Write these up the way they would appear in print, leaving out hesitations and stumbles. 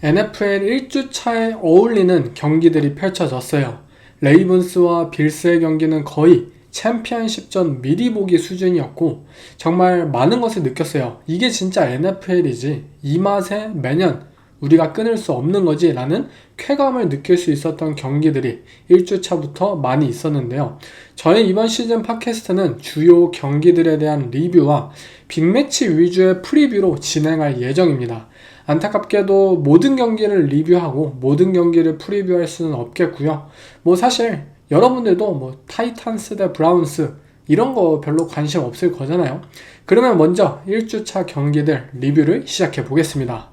NFL 1주차에 어울리는 경기들이 펼쳐졌어요. 레이븐스와 빌스의 경기는 거의 챔피언십전 미리 보기 수준이었고 정말 많은 것을 느꼈어요. 이게 진짜 NFL이지, 이 맛에 매년 우리가 끊을 수 없는 거지 라는 쾌감을 느낄 수 있었던 경기들이 1주차부터 많이 있었는데요. 저의 이번 시즌 팟캐스트는 주요 경기들에 대한 리뷰와 빅매치 위주의 프리뷰로 진행할 예정입니다. 안타깝게도 모든 경기를 리뷰하고 모든 경기를 프리뷰할 수는 없겠고요. 사실 여러분들도 타이탄스 대 브라운스 이런 거 별로 관심 없을 거잖아요. 그러면 먼저 1주차 경기들 리뷰를 시작해 보겠습니다.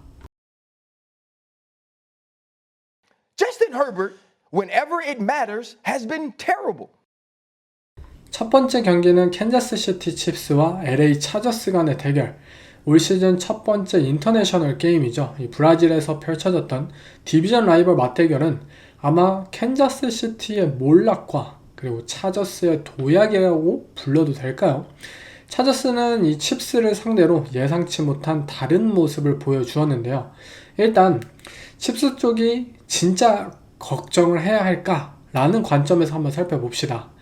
Justin Herbert, whenever it matters, has been terrible. 첫 번째 경기는 캔자스시티 칩스와 LA 차저스 간의 대결. 올 시즌 첫 번째 인터내셔널 게임이죠. 이 브라질에서 펼쳐졌던 디비전 라이벌 맞대결은 아마 캔자스시티의 몰락과 그리고 차저스의 도약이라고 불러도 될까요? 차저스는 이 칩스를 상대로 예상치 못한 다른 모습을 보여주었는데요. 일단 칩스 쪽이 진짜 걱정을 해야 할까라는 관점에서 한번 살펴봅시다.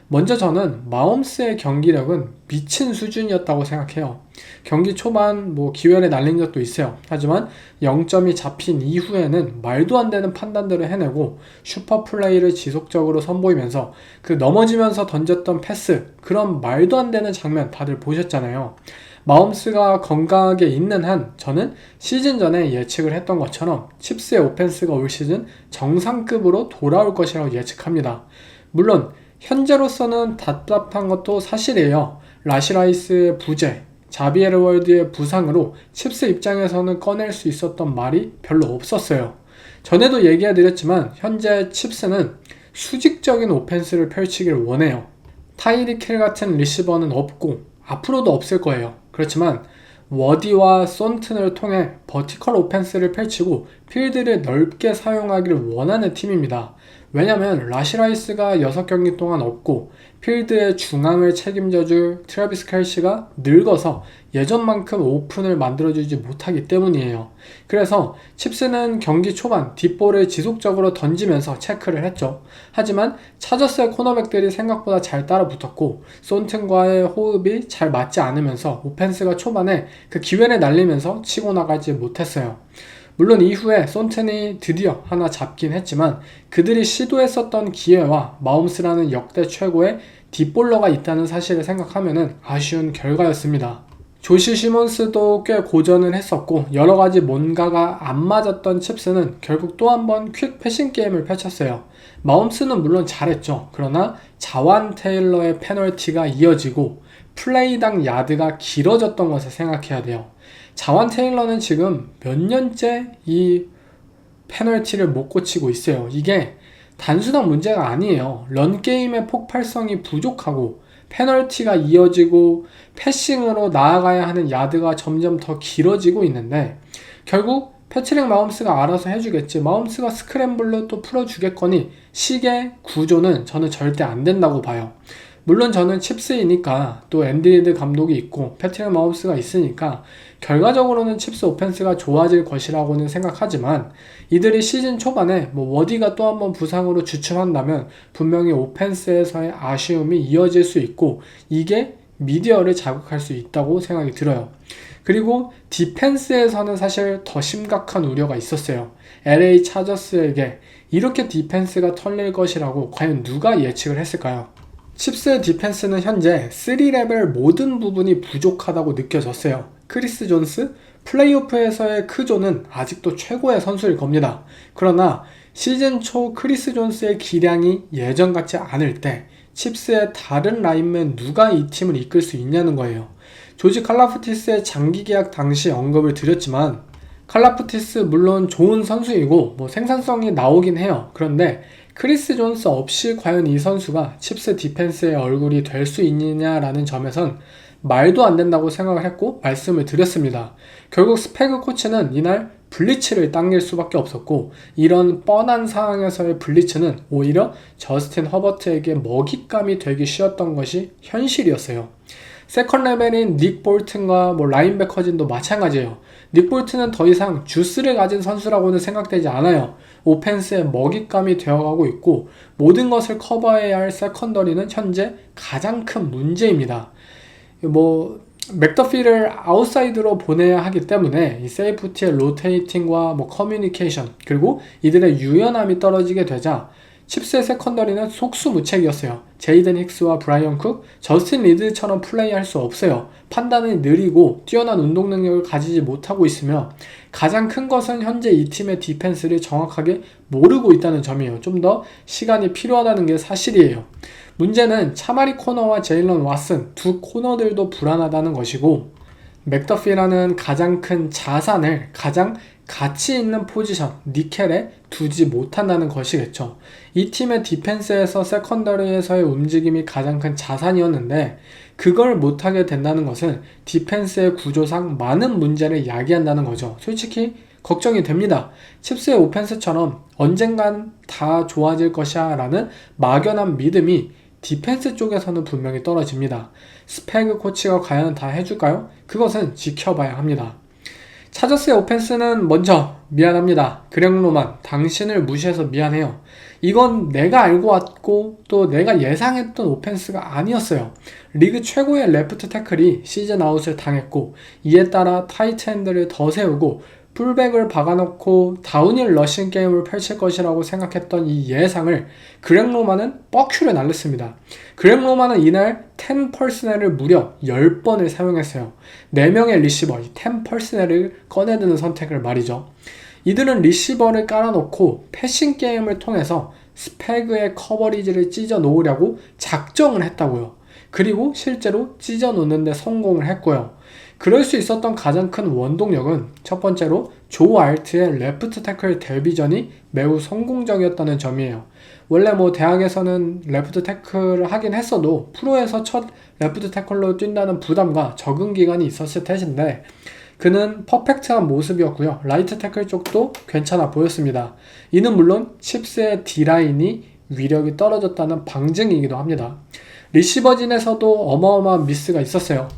먼저 저는 마홈스의 경기력은 미친 수준이었다고 생각해요. 경기 초반 기회를 날린 적도 있어요. 하지만 0점이 잡힌 이후에는 말도 안 되는 판단들을 해내고 슈퍼플레이를 지속적으로 선보이면서 그 넘어지면서 던졌던 패스, 그런 말도 안 되는 장면 다들 보셨잖아요. 마홈스가 건강하게 있는 한 저는 시즌 전에 예측을 했던 것처럼 칩스의 오펜스가 올 시즌 정상급으로 돌아올 것이라고 예측합니다. 물론 현재로서는 답답한 것도 사실이에요. 라시라이스의 부재, 자비에르 월드의 부상으로 칩스 입장에서는 꺼낼 수 있었던 말이 별로 없었어요. 전에도 얘기해드렸지만 현재 칩스는 수직적인 오펜스를 펼치기를 원해요. 타이릭 힐 같은 리시버는 없고 앞으로도 없을 거예요. 그렇지만 워디와 손튼을 통해 버티컬 오펜스를 펼치고 필드를 넓게 사용하기를 원하는 팀입니다. 왜냐면 라시라이스가 6경기 동안 없고 필드의 중앙을 책임져줄 트래비스 켈시가 늙어서 예전만큼 오픈을 만들어주지 못하기 때문이에요. 그래서 칩스는 경기 초반 뒷볼을 지속적으로 던지면서 체크를 했죠. 하지만 차저스의 코너백들이 생각보다 잘 따라붙었고 손튼과의 호흡이 잘 맞지 않으면서 오펜스가 초반에 그 기회를 날리면서 치고 나가지 못했어요. 물론 이후에 손튼이 드디어 하나 잡긴 했지만 그들이 시도했었던 기회와 마홈스라는 역대 최고의 뒷볼러가 있다는 사실을 생각하면 아쉬운 결과였습니다. 조시 시몬스도 꽤 고전을 했었고 여러가지 뭔가가 안 맞았던 칩스는 결국 또 한 번 퀵 패싱 게임을 펼쳤어요. 마홈스는 물론 잘했죠. 그러나 자완 테일러의 페널티가 이어지고 플레이당 야드가 길어졌던 것을 생각해야 돼요. 자완 테일러는 지금 몇 년째 이 페널티를 못 고치고 있어요. 이게 단순한 문제가 아니에요. 런게임의 폭발성이 부족하고 페널티가 이어지고 패싱으로 나아가야 하는 야드가 점점 더 길어지고 있는데 결국 패트릭 마홈스가 알아서 해주겠지, 마홈스가 스크램블로 또 풀어주겠거니 식의 구조는 저는 절대 안 된다고 봐요. 물론 저는 칩스이니까 또 앤디 리드 감독이 있고 패트릭 마홈스가 있으니까 결과적으로는 칩스 오펜스가 좋아질 것이라고는 생각하지만 이들이 시즌 초반에 워디가 또 한번 부상으로 주춤한다면 분명히 오펜스에서의 아쉬움이 이어질 수 있고 이게 미디어를 자극할 수 있다고 생각이 들어요. 그리고 디펜스에서는 사실 더 심각한 우려가 있었어요. LA 차저스에게 이렇게 디펜스가 털릴 것이라고 과연 누가 예측을 했을까요? 칩스의 디펜스는 현재 3레벨 모든 부분이 부족하다고 느껴졌어요. 크리스 존스, 플레이오프에서의 크조는 아직도 최고의 선수일 겁니다. 그러나 시즌 초 크리스 존스의 기량이 예전 같지 않을 때 칩스의 다른 라인맨 누가 이 팀을 이끌 수 있냐는 거예요. 조지 칼라프티스의 장기 계약 당시 언급을 드렸지만 칼라프티스 물론 좋은 선수이고 생산성이 나오긴 해요. 그런데 크리스 존스 없이 과연 이 선수가 칩스 디펜스의 얼굴이 될 수 있느냐라는 점에선 말도 안 된다고 생각을 했고 말씀을 드렸습니다. 결국 스패그 코치는 이날 블리츠를 당길 수밖에 없었고 이런 뻔한 상황에서의 블리츠는 오히려 저스틴 허버트에게 먹잇감이 되기 쉬웠던 것이 현실이었어요. 세컨 레벨인 닉 볼튼과 뭐 라인베커진도 마찬가지예요. 닉 볼튼은 더 이상 주스를 가진 선수라고는 생각되지 않아요. 오펜스의 먹잇감이 되어가고 있고 모든 것을 커버해야 할 세컨더리는 현재 가장 큰 문제입니다. 뭐 맥더피를 아웃사이드로 보내야 하기 때문에 이 세이프티의 로테이팅과 뭐 커뮤니케이션 그리고 이들의 유연함이 떨어지게 되자 칩스의 세컨더리는 속수무책이었어요. 제이든 힉스와 브라이언 쿡, 저스틴 리드처럼 플레이할 수 없어요. 판단이 느리고 뛰어난 운동 능력을 가지지 못하고 있으며 가장 큰 것은 현재 이 팀의 디펜스를 정확하게 모르고 있다는 점이에요. 좀 더 시간이 필요하다는 게 사실이에요. 문제는 차마리 코너와 제일런 왓슨 두 코너들도 불안하다는 것이고 맥더피라는 가장 큰 자산을 가장 가치 있는 포지션, 니켈에 두지 못한다는 것이겠죠. 이 팀의 디펜스에서 세컨더리에서의 움직임이 가장 큰 자산이었는데 그걸 못하게 된다는 것은 디펜스의 구조상 많은 문제를 야기한다는 거죠. 솔직히 걱정이 됩니다. 칩스의 오펜스처럼 언젠간 다 좋아질 것이야 라는 막연한 믿음이 디펜스 쪽에서는 분명히 떨어집니다. 스패그 코치가 과연 다 해줄까요? 그것은 지켜봐야 합니다. 차저스의 오펜스는 먼저 미안합니다. 그렉 로만, 당신을 무시해서 미안해요. 이건 내가 알고 왔고 또 내가 예상했던 오펜스가 아니었어요. 리그 최고의 레프트 태클이 시즌 아웃을 당했고 이에 따라 타이트 엔드를 더 세우고 풀백을 박아놓고 다운힐 러싱 게임을 펼칠 것이라고 생각했던 이 예상을 그렉 로만은 뻑큐를 날렸습니다. 그렉 로만은 이날 10 퍼스널을 무려 10번을 사용했어요. 4명의 리시버, 이 10 퍼스널을 꺼내드는 선택을 말이죠. 이들은 리시버를 깔아놓고 패싱 게임을 통해서 스패그의 커버리지를 찢어 놓으려고 작정을 했다고요. 그리고 실제로 찢어 놓는데 성공을 했고요. 그럴 수 있었던 가장 큰 원동력은 첫 번째로 조 알트의 레프트 태클 데뷔전이 매우 성공적이었다는 점이에요. 원래 뭐 대학에서는 레프트 태클을 하긴 했어도 프로에서 첫 레프트 태클로 뛴다는 부담과 적응 기간이 있었을 텐데 그는 퍼펙트한 모습이었고요. 라이트 태클 쪽도 괜찮아 보였습니다. 이는 물론 칩스의 D라인이 위력이 떨어졌다는 방증이기도 합니다. 리시버진에서도 어마어마한 미스가 있었어요.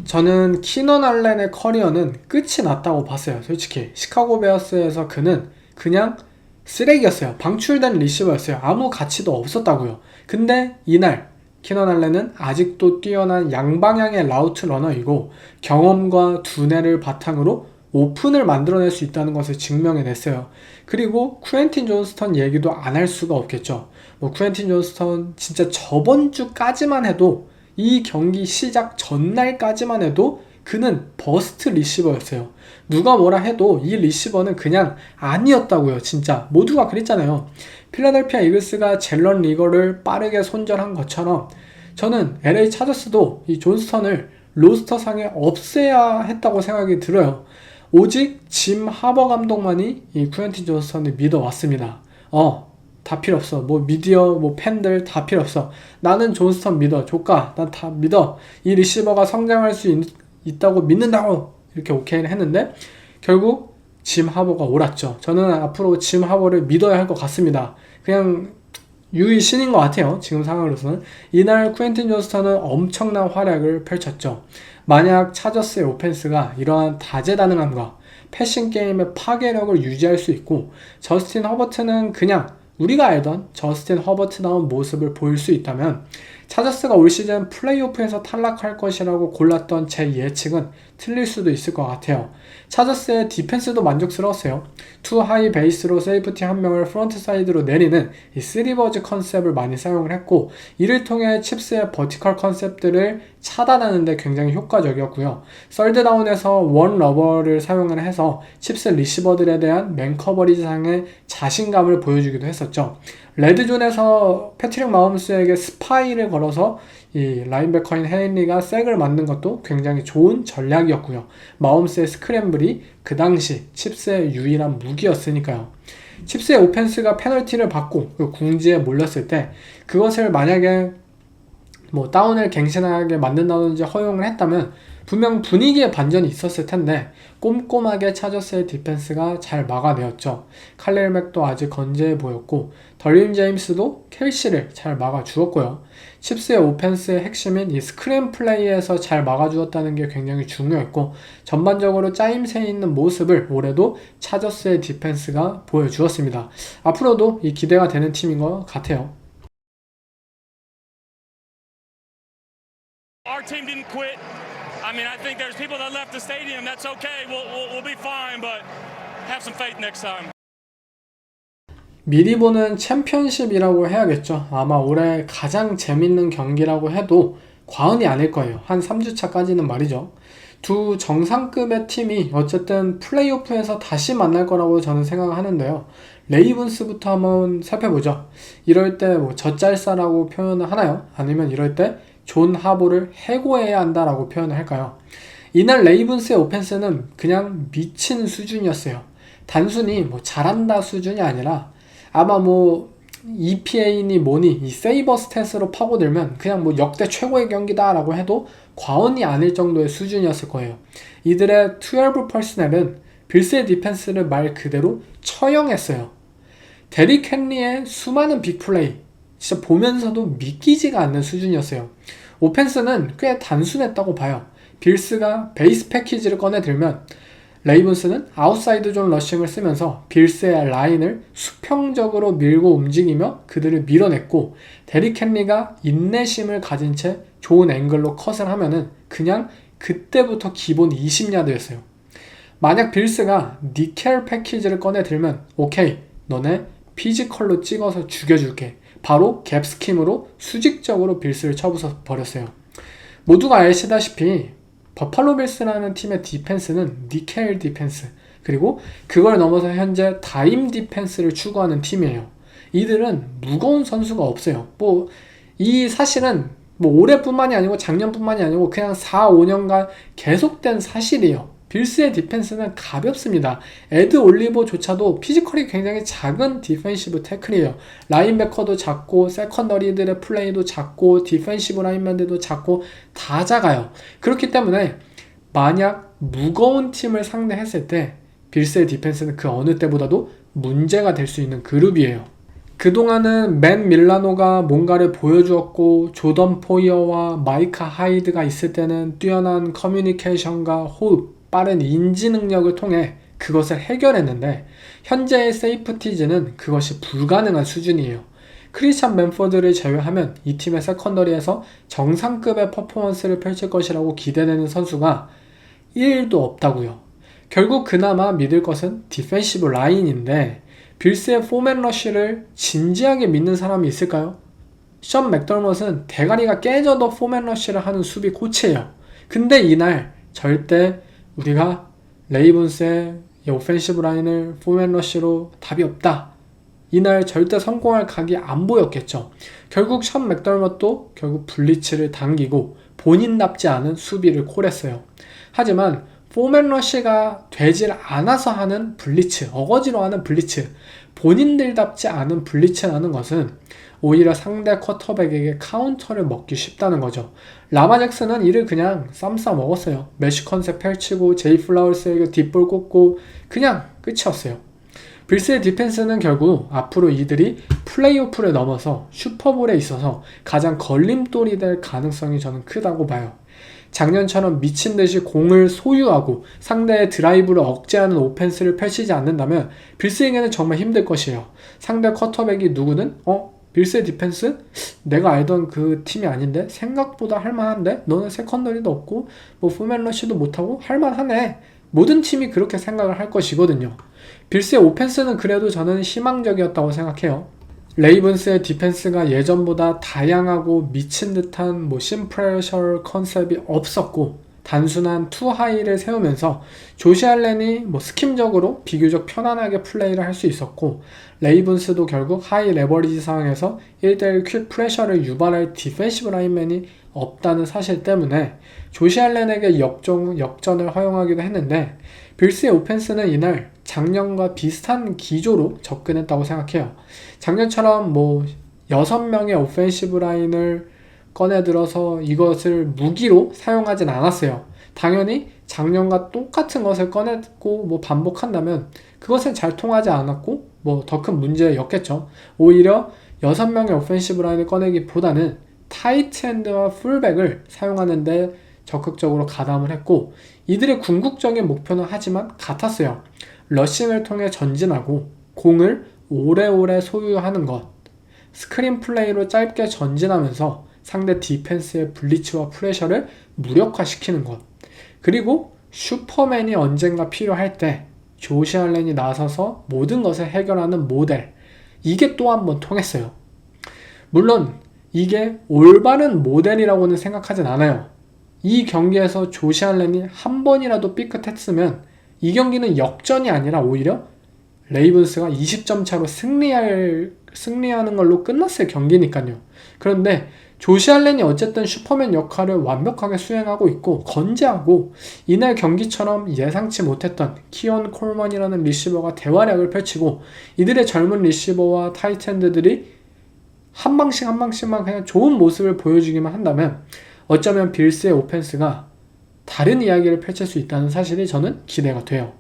저는 키넌 알렌의 커리어는 끝이 났다고 봤어요. 솔직히 시카고 베어스에서 그는 그냥 쓰레기였어요. 방출된 리시버였어요. 아무 가치도 없었다고요. 근데 이날 키넌 알렌은 아직도 뛰어난 양방향의 라우트 러너이고 경험과 두뇌를 바탕으로 오픈을 만들어낼 수 있다는 것을 증명해냈어요. 그리고 쿠엔틴 존스턴 얘기도 안 할 수가 없겠죠. 뭐 쿠엔틴 존스턴 진짜 저번 주까지만 해도 이 경기 시작 전날까지만 해도 그는 버스트 리시버였어요. 누가 뭐라 해도 이 리시버는 그냥 아니었다고요. 진짜 모두가 그랬잖아요. 필라델피아 이글스가 젤런 리거를 빠르게 손절한 것처럼 저는 LA 차저스도 이 존스턴을 로스터상에 없애야 했다고 생각이 들어요. 오직 짐 하버 감독만이 이 쿠엔틴 존스턴을 믿어왔습니다. 다 필요 없어. 뭐 미디어, 뭐 팬들 다 필요 없어. 나는 존스턴 믿어. 조카, 난 다 믿어. 이 리시버가 성장할 수 있다고 믿는다고 이렇게 오케이를 했는데 결국 짐 하버가 옳았죠. 저는 앞으로 짐 하버를 믿어야 할 것 같습니다. 그냥 유일 신인 것 같아요. 지금 상황으로서는. 이날 쿠엔틴 존스턴은 엄청난 활약을 펼쳤죠. 만약 차저스의 오펜스가 이러한 다재다능함과 패싱 게임의 파괴력을 유지할 수 있고 저스틴 허버트는 그냥 우리가 알던 저스틴 허버트다운 모습을 보일 수 있다면 차저스가 올 시즌 플레이오프에서 탈락할 것이라고 골랐던 제 예측은 틀릴 수도 있을 것 같아요. 차저스의 디펜스도 만족스러웠어요. 투 하이 베이스로 세이프티 한 명을 프론트 사이드로 내리는 이 3버즈 컨셉을 많이 사용을 했고 이를 통해 칩스의 버티컬 컨셉들을 차단하는 데 굉장히 효과적이었고요. 썰드다운에서 원 러버를 사용을 해서 칩스 리시버들에 대한 맨 커버리지상의 자신감을 보여주기도 했었죠. 레드존에서 패트릭 마홈스에게 스파이를 걸어서 이 라인베커인 헤인리가 색을 맞는 것도 굉장히 좋은 전략이었고요. 마홈스의 스크램블이 그 당시 칩스의 유일한 무기였으니까요. 칩스의 오펜스가 페널티를 받고 그 궁지에 몰렸을 때 그것을 만약에 뭐 다운을 갱신하게 만든다든지 허용을 했다면 분명 분위기의 반전이 있었을 텐데 꼼꼼하게 차저스의 디펜스가 잘 막아내었죠. 칼릴 맥도 아직 건재해 보였고 더림 제임스도 켈시를 잘 막아주었고요. 칩스의 오펜스의 핵심인 이 스크린 플레이에서 잘 막아주었다는 게 굉장히 중요했고 전반적으로 짜임새 있는 모습을 올해도 차저스의 디펜스가 보여주었습니다. 앞으로도 이 기대가 되는 팀인 것 같아요. Our team didn't quit. I mean, I think there's people that left the stadium. That's okay. We'll be fine, but have some faith next time. 미리 보는 챔피언십이라고 해야겠죠. 아마 올해 가장 재밌는 경기라고 해도 과언이 아닐 거예요. 한 3주차까지는 말이죠. 두 정상급의 팀이 어쨌든 플레이오프에서 다시 만날 거라고 저는 생각하는데요. 레이븐스부터 한번 살펴보죠. 이럴 때 뭐 젖잘싸라고 표현을 하나요? 아니면 이럴 때 존 하보를 해고해야 한다라고 표현을 할까요? 이날 레이븐스의 오펜스는 그냥 미친 수준이었어요. 단순히 뭐 잘한다 수준이 아니라 아마 뭐 EPA니 뭐니 이 세이버 스탯으로 파고들면 그냥 뭐 역대 최고의 경기다라고 해도 과언이 아닐 정도의 수준이었을 거예요. 이들의 12 퍼스널은 빌스의 디펜스를 말 그대로 처형했어요. 데릭 헨리의 수많은 빅플레이 진짜 보면서도 믿기지가 않는 수준이었어요. 오펜스는 꽤 단순했다고 봐요. 빌스가 베이스 패키지를 꺼내들면 레이븐스는 아웃사이드 존 러싱을 쓰면서 빌스의 라인을 수평적으로 밀고 움직이며 그들을 밀어냈고 데릭 헨리가 인내심을 가진 채 좋은 앵글로 컷을 하면은 그냥 그때부터 기본 20야드였어요. 만약 빌스가 니켈 패키지를 꺼내들면 오케이 너네 피지컬로 찍어서 죽여줄게. 바로 갭 스킴으로 수직적으로 빌스를 쳐부숴 버렸어요. 모두가 아시다시피 버팔로 빌스라는 팀의 디펜스는 니켈 디펜스 그리고 그걸 넘어서 현재 다임 디펜스를 추구하는 팀이에요. 이들은 무거운 선수가 없어요. 뭐 이 사실은 뭐 올해뿐만이 아니고 작년뿐만이 아니고 그냥 4, 5년간 계속된 사실이에요. 빌스의 디펜스는 가볍습니다. 에드 올리버조차도 피지컬이 굉장히 작은 디펜시브 태클이에요. 라인베커도 작고 세컨더리들의 플레이도 작고 디펜시브 라인맨들도 작고 다 작아요. 그렇기 때문에 만약 무거운 팀을 상대했을 때 빌스의 디펜스는 그 어느 때보다도 문제가 될 수 있는 그룹이에요. 그동안은 맨 밀라노가 뭔가를 보여주었고 조던 포이어와 마이카 하이드가 있을 때는 뛰어난 커뮤니케이션과 호흡 빠른 인지 능력을 통해 그것을 해결했는데 현재의 세이프티즈는 그것이 불가능한 수준이에요. 크리스찬 맨포드를 제외하면 이 팀의 세컨더리에서 정상급의 퍼포먼스를 펼칠 것이라고 기대되는 선수가 1도 없다고요. 결국 그나마 믿을 것은 디펜시브 라인인데 빌스의 포맨 러쉬를 진지하게 믿는 사람이 있을까요? 션 맥더머트는 대가리가 깨져도 포맨 러쉬를 하는 수비 코치예요. 근데 이날 절대 우리가 레이븐스의 오펜시브 라인을 포맨 러쉬로 답이 없다. 이날 절대 성공할 각이 안 보였겠죠. 결국 션 맥더머트도 결국 블리츠를 당기고 본인답지 않은 수비를 콜했어요. 하지만 포맨 러쉬가 되질 않아서 하는 블리츠, 어거지로 하는 블리츠, 본인들답지 않은 블리츠라는 것은 오히려 상대 쿼터백에게 카운터를 먹기 쉽다는 거죠. 라마 잭슨은 이를 그냥 쌈싸 먹었어요. 메쉬 컨셉 펼치고 제이 플라워스에게 뒷볼 꽂고 그냥 끝이었어요. 빌스의 디펜스는 결국 앞으로 이들이 플레이오프를 넘어서 슈퍼볼에 있어서 가장 걸림돌이 될 가능성이 저는 크다고 봐요. 작년처럼 미친듯이 공을 소유하고 상대의 드라이브를 억제하는 오펜스를 펼치지 않는다면 빌스에게는 정말 힘들 것이에요. 상대 쿼터백이 누구는 빌스의 디펜스? 내가 알던 그 팀이 아닌데? 생각보다 할만한데? 너는 세컨더리도 없고 뭐 포맨러쉬도 못하고 할만하네. 모든 팀이 그렇게 생각을 할 것이거든요. 빌스의 오펜스는 그래도 저는 희망적이었다고 생각해요. 레이븐스의 디펜스가 예전보다 다양하고 미친 듯한 심프레셔 컨셉이 없었고 단순한 투하이를 세우면서 조시 알렌이 스킴적으로 비교적 편안하게 플레이를 할 수 있었고 레이븐스도 결국 하이 레버리지 상황에서 1대1 퀵 프레셔를 유발할 디펜시브 라인맨이 없다는 사실 때문에 조시 알렌에게 역전을 허용하기도 했는데 빌스의 오펜스는 이날 작년과 비슷한 기조로 접근했다고 생각해요. 작년처럼 6명의 오펜시브 라인을 꺼내들어서 이것을 무기로 사용하진 않았어요. 당연히 작년과 똑같은 것을 꺼냈고 뭐 반복한다면 그것은 잘 통하지 않았고 뭐 더 큰 문제였겠죠. 오히려 6명의 오펜시브 라인을 꺼내기보다는 타이트 엔드와 풀백을 사용하는데 적극적으로 가담을 했고, 이들의 궁극적인 목표는 하지만 같았어요. 러싱을 통해 전진하고 공을 오래오래 소유하는 것, 스크린 플레이로 짧게 전진하면서 상대 디펜스의 블리츠와 프레셔를 무력화시키는 것, 그리고 슈퍼맨이 언젠가 필요할 때 조시 알렌이 나서서 모든 것을 해결하는 모델, 이게 또 한 번 통했어요. 물론 이게 올바른 모델이라고는 생각하진 않아요. 이 경기에서 조시 알렌이 한 번이라도 삐끗했으면 이 경기는 역전이 아니라 오히려 레이븐스가 20점 차로 승리하는 걸로 끝났을 경기니까요. 그런데 조시 알렌이 어쨌든 슈퍼맨 역할을 완벽하게 수행하고 있고 건재하고, 이날 경기처럼 예상치 못했던 키온 콜먼이라는 리시버가 대활약을 펼치고 이들의 젊은 리시버와 타이트엔드들이 한 방씩만 그냥 좋은 모습을 보여주기만 한다면 어쩌면 빌스의 오펜스가 다른 이야기를 펼칠 수 있다는 사실이 저는 기대가 돼요.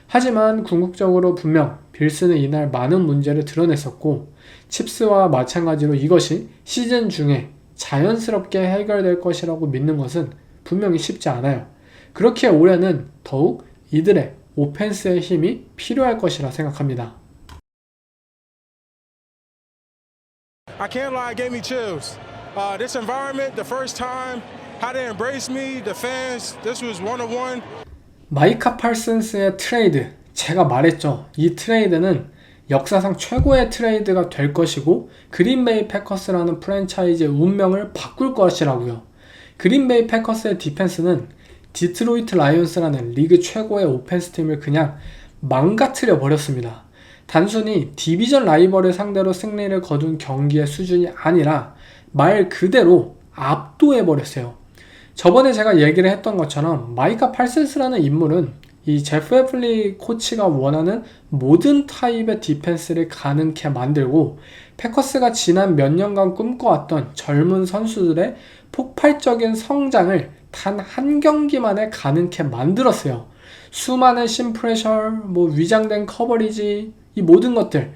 하지만 궁극적으로 분명 빌스는 이날 많은 문제를 드러냈었고, 칩스와 마찬가지로 이것이 시즌 중에 자연스럽게 해결될 것이라고 믿는 것은 분명히 쉽지 않아요. 그렇기에 올해는 더욱 이들의 오펜스의 힘이 필요할 것이라 생각합니다. I can't lie, it gave me chills. This environment, the first time, how they embraced me, the fans, this was one-on-one. 마이카 팔슨스의 트레이드, 제가 말했죠. 이 트레이드는 역사상 최고의 트레이드가 될 것이고 그린베이 패커스라는 프랜차이즈의 운명을 바꿀 것이라고요. 그린베이 패커스의 디펜스는 디트로이트 라이온스라는 리그 최고의 오펜스 팀을 그냥 망가뜨려 버렸습니다. 단순히 디비전 라이벌을 상대로 승리를 거둔 경기의 수준이 아니라 말 그대로 압도해 버렸어요. 저번에 제가 얘기를 했던 것처럼 마이카 팔슨스라는 인물은 이 제프 애플리 코치가 원하는 모든 타입의 디펜스를 가능케 만들고, 패커스가 지난 몇 년간 꿈꿔왔던 젊은 선수들의 폭발적인 성장을 단 한 경기만에 가능케 만들었어요. 수많은 심프레셔, 위장된 커버리지, 이 모든 것들,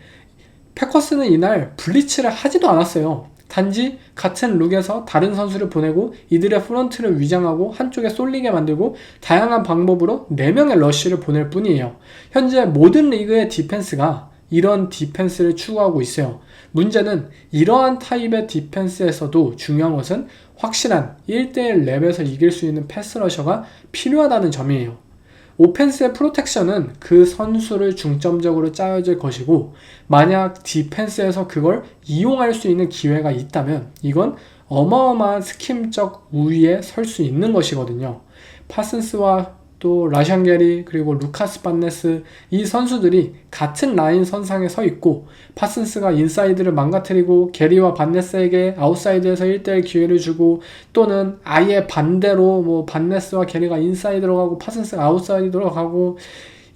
패커스는 이날 블리츠를 하지도 않았어요. 단지 같은 룩에서 다른 선수를 보내고 이들의 프런트를 위장하고 한쪽에 쏠리게 만들고 다양한 방법으로 4명의 러쉬를 보낼 뿐이에요. 현재 모든 리그의 디펜스가 이런 디펜스를 추구하고 있어요. 문제는 이러한 타입의 디펜스에서도 중요한 것은 확실한 1대1 랩에서 이길 수 있는 패스러셔가 필요하다는 점이에요. 오펜스의 프로텍션은 그 선수를 중점적으로 짜여질 것이고, 만약 디펜스에서 그걸 이용할 수 있는 기회가 있다면 이건 어마어마한 스킴적 우위에 설 수 있는 것이거든요. 파슨스와 또 라샨 게리 그리고 루카스 반네스, 이 선수들이 같은 라인 선상에 서 있고 파슨스가 인사이드를 망가뜨리고 게리와 반네스에게 아웃사이드에서 1대1 기회를 주고, 또는 아예 반대로 반네스와 게리가 인사이드로 가고 파슨스가 아웃사이드로 가고,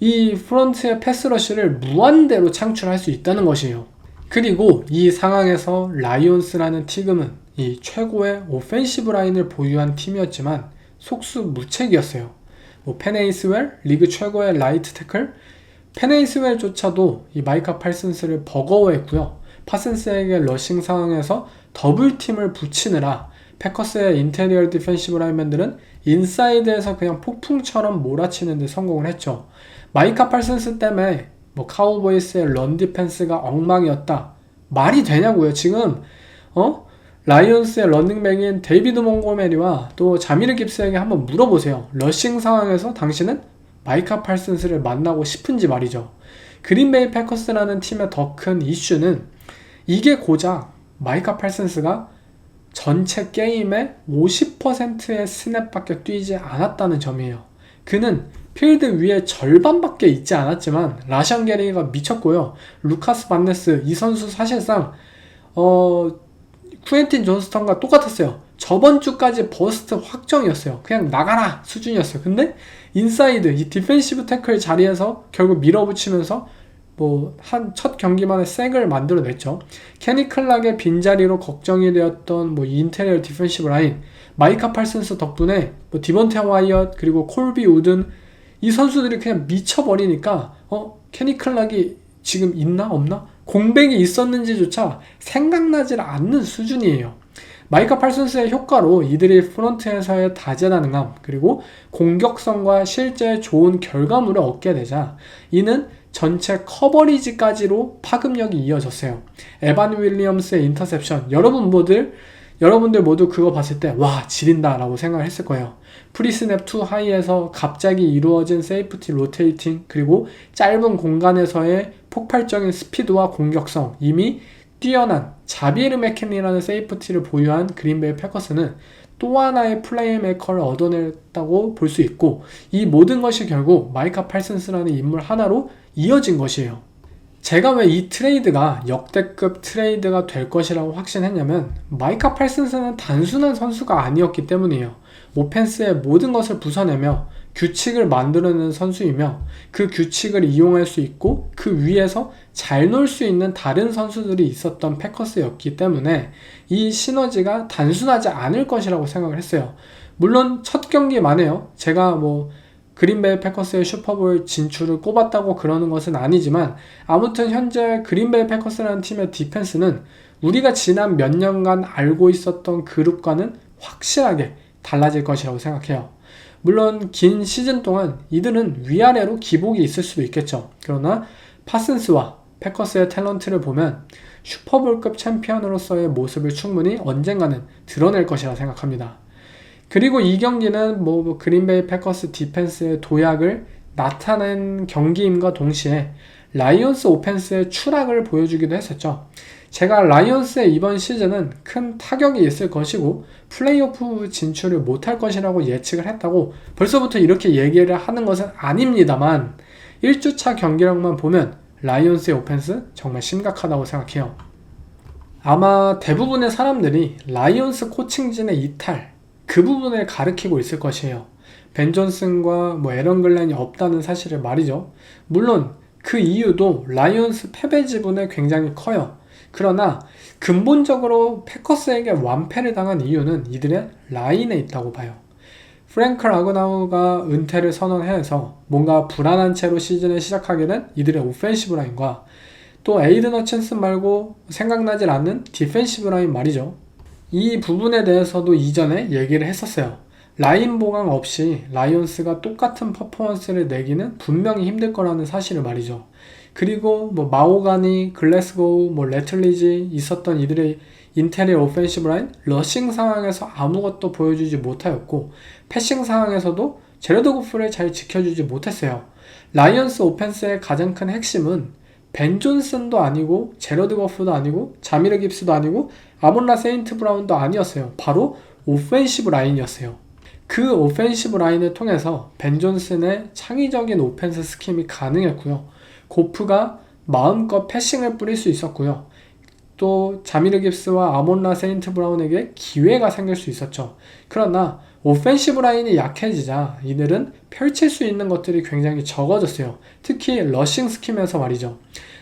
이 프런트의 패스러쉬를 무한대로 창출할 수 있다는 것이에요. 그리고 이 상황에서 라이온스라는 팀은 이 최고의 오펜시브 라인을 보유한 팀이었지만 속수무책이었어요. 페네이스웰, 리그 최고의 라이트 태클, 페네이스웰조차도 이 마이카 팔슨스를 버거워했고요. 파슨스에게 러싱 상황에서 더블팀을 붙이느라 패커스의 인테리어 디펜시브 라인맨들은 인사이드에서 그냥 폭풍처럼 몰아치는 데 성공을 했죠. 마이카 팔슨스 때문에 카우보이스의 런 디펜스가 엉망이었다, 말이 되냐고요. 지금 라이온스의 런닝백인 데이비드 몽고메리와 또 자미르 깁스에게 한번 물어보세요. 러싱 상황에서 당신은 마이카 팔슨스를 만나고 싶은지 말이죠. 그린베이 패커스라는 팀의 더 큰 이슈는 이게 고작 마이카 팔슨스가 전체 게임의 50%의 스냅밖에 뛰지 않았다는 점이에요. 그는 필드 위에 절반밖에 있지 않았지만 라샨 게리가 미쳤고요. 루카스 반네스, 이 선수 사실상 쿠엔틴 존스턴과 똑같았어요. 저번 주까지 버스트 확정이었어요. 그냥 나가라 수준이었어요. 근데 인사이드, 이 디펜시브 태클 자리에서 결국 밀어붙이면서 한 첫 경기만에 색을 만들어냈죠. 케니 클락의 빈자리로 걱정이 되었던 인테리어 디펜시브 라인, 마이카 팔슨스 덕분에 디본테 와이엇 그리고 콜비 우든 이 선수들이 그냥 미쳐버리니까 케니 클락이 지금 있나 없나? 공백이 있었는지조차 생각나질 않는 수준이에요. 마이카 팔슨스의 효과로 이들이 프론트에서의 다재다능함 그리고 공격성과 실제 좋은 결과물을 얻게 되자 이는 전체 커버리지까지로 파급력이 이어졌어요. 에반 윌리엄스의 인터셉션, 여러분들 모두 그거 봤을 때 와 지린다 라고 생각을 했을 거예요. 프리스냅 투 하이에서 갑자기 이루어진 세이프티 로테이팅 그리고 짧은 공간에서의 폭발적인 스피드와 공격성, 이미 뛰어난 자비에르 맥킨리라는 세이프티를 보유한 그린베이 패커스는 또 하나의 플레이메이커를 얻어냈다고 볼 수 있고, 이 모든 것이 결국 마이카 팔슨스라는 인물 하나로 이어진 것이에요. 제가 왜 이 트레이드가 역대급 트레이드가 될 것이라고 확신했냐면 마이카 팔슨스는 단순한 선수가 아니었기 때문이에요. 오펜스의 모든 것을 부숴내며 규칙을 만들어내는 선수이며 그 규칙을 이용할 수 있고 그 위에서 잘 놀 수 있는 다른 선수들이 있었던 패커스였기 때문에 이 시너지가 단순하지 않을 것이라고 생각을 했어요. 물론 첫 경기만 해요. 제가 그린베이 패커스의 슈퍼볼 진출을 꼽았다고 그러는 것은 아니지만 아무튼 현재 그린베이 패커스라는 팀의 디펜스는 우리가 지난 몇 년간 알고 있었던 그룹과는 확실하게 달라질 것이라고 생각해요. 물론 긴 시즌 동안 이들은 위아래로 기복이 있을 수도 있겠죠. 그러나 파슨스와 패커스의 탤런트를 보면 슈퍼볼급 챔피언으로서의 모습을 충분히 언젠가는 드러낼 것이라 생각합니다. 그리고 이 경기는 그린베이 패커스 디펜스의 도약을 나타낸 경기임과 동시에 라이온스 오펜스의 추락을 보여주기도 했었죠. 제가 라이온스의 이번 시즌은 큰 타격이 있을 것이고 플레이오프 진출을 못할 것이라고 예측을 했다고 벌써부터 이렇게 얘기를 하는 것은 아닙니다만 1주차 경기력만 보면 라이온스의 오펜스 정말 심각하다고 생각해요. 아마 대부분의 사람들이 라이온스 코칭진의 이탈, 그 부분을 가리키고 있을 것이에요. 벤 존슨과 에런 글렌이 없다는 사실을 말이죠. 물론 그 이유도 라이온스 패배 지분에 굉장히 커요. 그러나 근본적으로 패커스에게 완패를 당한 이유는 이들의 라인에 있다고 봐요. 프랭크 라그나우가 은퇴를 선언해서 뭔가 불안한 채로 시즌을 시작하게 된 이들의 오펜시브 라인과 또 에이든 허친슨 말고 생각나질 않는 디펜시브 라인 말이죠. 이 부분에 대해서도 이전에 얘기를 했었어요. 라인 보강 없이 라이온스가 똑같은 퍼포먼스를 내기는 분명히 힘들 거라는 사실을 말이죠. 그리고 마오가니, 글래스고우, 레틀리지 있었던 이들의 인테리어 오펜시브 라인, 러싱 상황에서 아무것도 보여주지 못하였고 패싱 상황에서도 제러드 고프를 잘 지켜주지 못했어요. 라이온스 오펜스의 가장 큰 핵심은 벤 존슨도 아니고 제러드 고프도 아니고 자미르 깁스도 아니고 아몬라 세인트 브라운도 아니었어요. 바로 오펜시브 라인이었어요. 그 오펜시브 라인을 통해서 벤 존슨의 창의적인 오펜스 스킴이 가능했고요. 고프가 마음껏 패싱을 뿌릴 수 있었고요. 또 자미르 깁스와 아몬라 세인트 브라운에게 기회가 생길 수 있었죠. 그러나 오펜시브 라인이 약해지자 이들은 펼칠 수 있는 것들이 굉장히 적어졌어요. 특히 러싱 스킴에서 말이죠.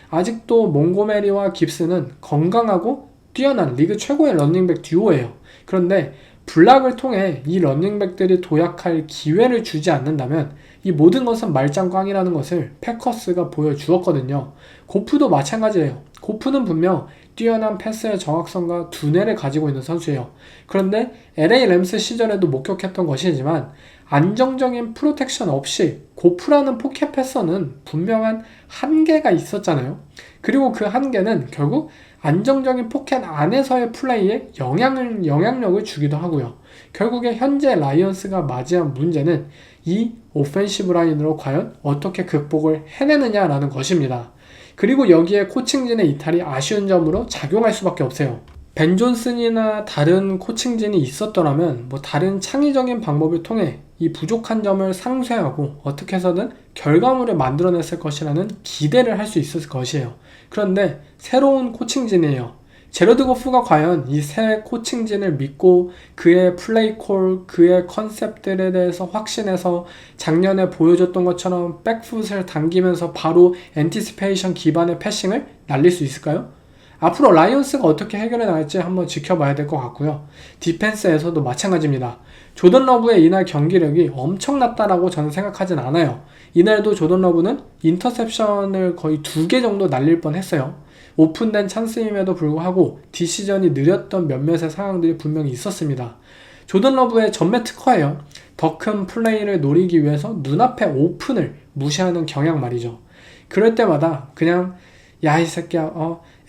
아직도 몽고메리와 깁스는 건강하고 뛰어난 리그 최고의 런닝백 듀오예요. 그런데 블락을 통해 이 런닝백들이 도약할 기회를 주지 않는다면 이 모든 것은 말짱꽝이라는 것을 패커스가 보여주었거든요. 고프도 마찬가지예요. 고프는 분명 뛰어난 패스의 정확성과 두뇌를 가지고 있는 선수예요. 그런데 LA 램스 시절에도 목격했던 것이지만 안정적인 프로텍션 없이 고프라는 포켓 패서는 분명한 한계가 있었잖아요. 그리고 그 한계는 결국 안정적인 포켓 안에서의 플레이에 영향력을 주기도 하고요. 결국에 현재 라이온스가 맞이한 문제는 이 오펜시브 라인으로 과연 어떻게 극복을 해내느냐라는 것입니다. 그리고 여기에 코칭진의 이탈이 아쉬운 점으로 작용할 수밖에 없어요. 벤 존슨이나 다른 코칭진이 있었더라면 다른 창의적인 방법을 통해 이 부족한 점을 상쇄하고 어떻게 해서든 결과물을 만들어냈을 것이라는 기대를 할 수 있었을 것이에요. 그런데 새로운 코칭진이에요. 제러드 고프가 과연 이 새 코칭진을 믿고 그의 플레이콜, 그의 컨셉들에 대해서 확신해서 작년에 보여줬던 것처럼 백풋을 당기면서 바로 엔티시페이션 기반의 패싱을 날릴 수 있을까요? 앞으로 라이온스가 어떻게 해결해 나갈지 한번 지켜봐야 될 것 같고요. 디펜스에서도 마찬가지입니다. 조던 러브의 이날 경기력이 엄청났다라고 저는 생각하진 않아요. 이날도 조던 러브는 인터셉션을 거의 2개 정도 날릴 뻔했어요. 오픈된 찬스임에도 불구하고 디시전이 느렸던 몇몇의 상황들이 분명히 있었습니다. 조던 러브의 전매 특화예요. 더 큰 플레이를 노리기 위해서 눈앞의 오픈을 무시하는 경향 말이죠. 그럴 때마다 그냥 야 이 새끼야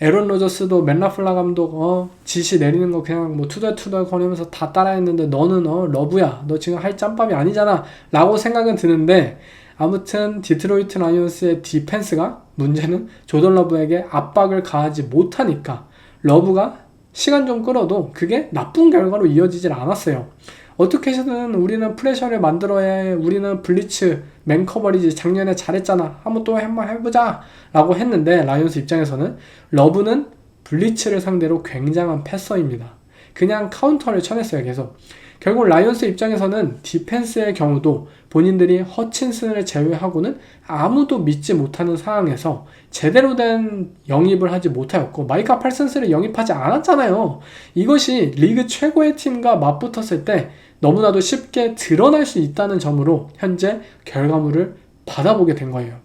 에런 로저스도 맨 라플라 감독 지시 내리는 거 그냥 뭐 투덜투덜 거리면서 다 따라했는데 너는 러브야 너 지금 할 짬밥이 아니잖아 라고 생각은 드는데, 아무튼 디트로이트 라이온스의 디펜스가 문제는 조던 러브에게 압박을 가하지 못하니까 러브가 시간 좀 끌어도 그게 나쁜 결과로 이어지질 않았어요. 어떻게 해서든 우리는 프레셔를 만들어야 해, 우리는 블리츠 맨커버리지 작년에 잘했잖아, 한번 또 한번 해보자 라고 했는데, 라이온스 입장에서는 러브는 블리츠를 상대로 굉장한 패서입니다. 그냥 카운터를 쳐냈어요. 계속. 결국 라이온스 입장에서는 디펜스의 경우도 본인들이 허친슨을 제외하고는 아무도 믿지 못하는 상황에서 제대로 된 영입을 하지 못하였고 마이카 팔슨스를 영입하지 않았잖아요. 이것이 리그 최고의 팀과 맞붙었을 때 너무나도 쉽게 드러날 수 있다는 점으로 현재 결과물을 받아보게 된 거예요.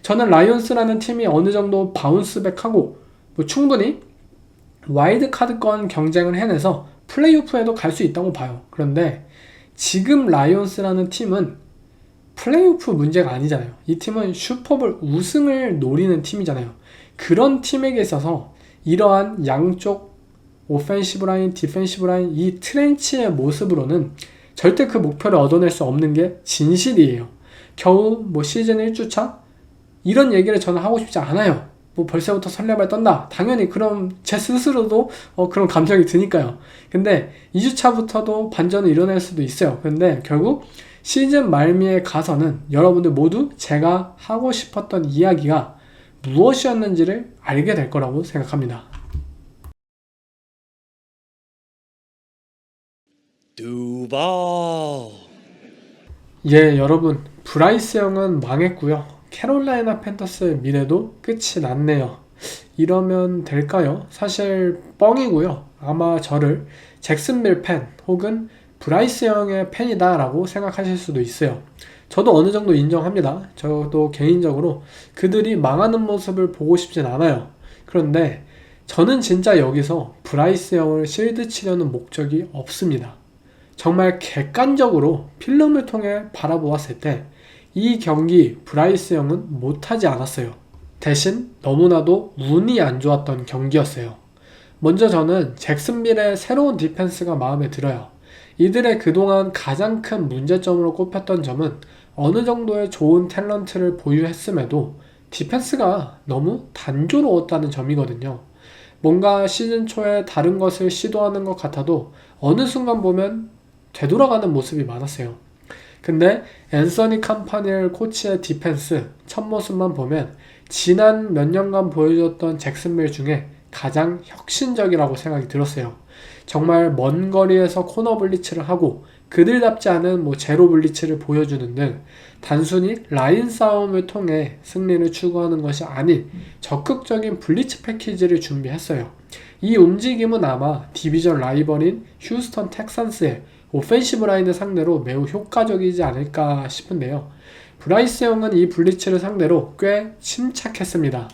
저는 라이온스라는 팀이 어느 정도 바운스백하고 충분히 와일드카드권 경쟁을 해내서 플레이오프에도 갈 수 있다고 봐요. 그런데 지금 라이온스라는 팀은 플레이오프 문제가 아니잖아요. 이 팀은 슈퍼볼 우승을 노리는 팀이잖아요. 그런 팀에게 있어서 이러한 양쪽 오펜시브 라인, 디펜시브 라인 이 트렌치의 모습으로는 절대 그 목표를 얻어낼 수 없는 게 진실이에요. 겨우 시즌 1주차? 이런 얘기를 저는 하고 싶지 않아요. 벌써부터 설레발 떤다. 당연히 그럼 제 스스로도 그런 감정이 드니까요. 근데 2주차부터도 반전을 일어날 수도 있어요. 근데 결국 시즌 말미에 가서는 여러분들 모두 제가 하고 싶었던 이야기가 무엇이었는지를 알게 될 거라고 생각합니다. 두발. 예, 여러분, 브라이스 형은 망했고요. 캐롤라이나 팬더스의 미래도 끝이 났네요. 이러면 될까요? 사실 뻥이고요. 아마 저를 잭슨빌 팬 혹은 브라이스 형의 팬이다 라고 생각하실 수도 있어요. 저도 어느 정도 인정합니다. 저도 개인적으로 그들이 망하는 모습을 보고 싶진 않아요. 그런데 저는 진짜 여기서 브라이스 형을 실드 치려는 목적이 없습니다. 정말 객관적으로 필름을 통해 바라보았을 때 이 경기 브라이스 형은 못하지 않았어요. 대신 너무나도 운이 안 좋았던 경기였어요. 먼저 저는 잭슨빌의 새로운 디펜스가 마음에 들어요. 이들의 그동안 가장 큰 문제점으로 꼽혔던 점은 어느 정도의 좋은 탤런트를 보유했음에도 디펜스가 너무 단조로웠다는 점이거든요. 뭔가 시즌 초에 다른 것을 시도하는 것 같아도 어느 순간 보면 되돌아가는 모습이 많았어요. 근데 앤서니 캄파니엘 코치의 디펜스 첫 모습만 보면 지난 몇 년간 보여줬던 잭슨빌 중에 가장 혁신적이라고 생각이 들었어요. 정말 먼 거리에서 코너 블리츠를 하고 그들답지 않은 제로 블리츠를 보여주는 등 단순히 라인 싸움을 통해 승리를 추구하는 것이 아닌 적극적인 블리츠 패키지를 준비했어요. 이 움직임은 아마 디비전 라이벌인 휴스턴 텍산스의 오펜시브 라인을 상대로 매우 효과적이지 않을까 싶은데요. 브라이스 형은 이 블리츠를 상대로 꽤 침착했습니다.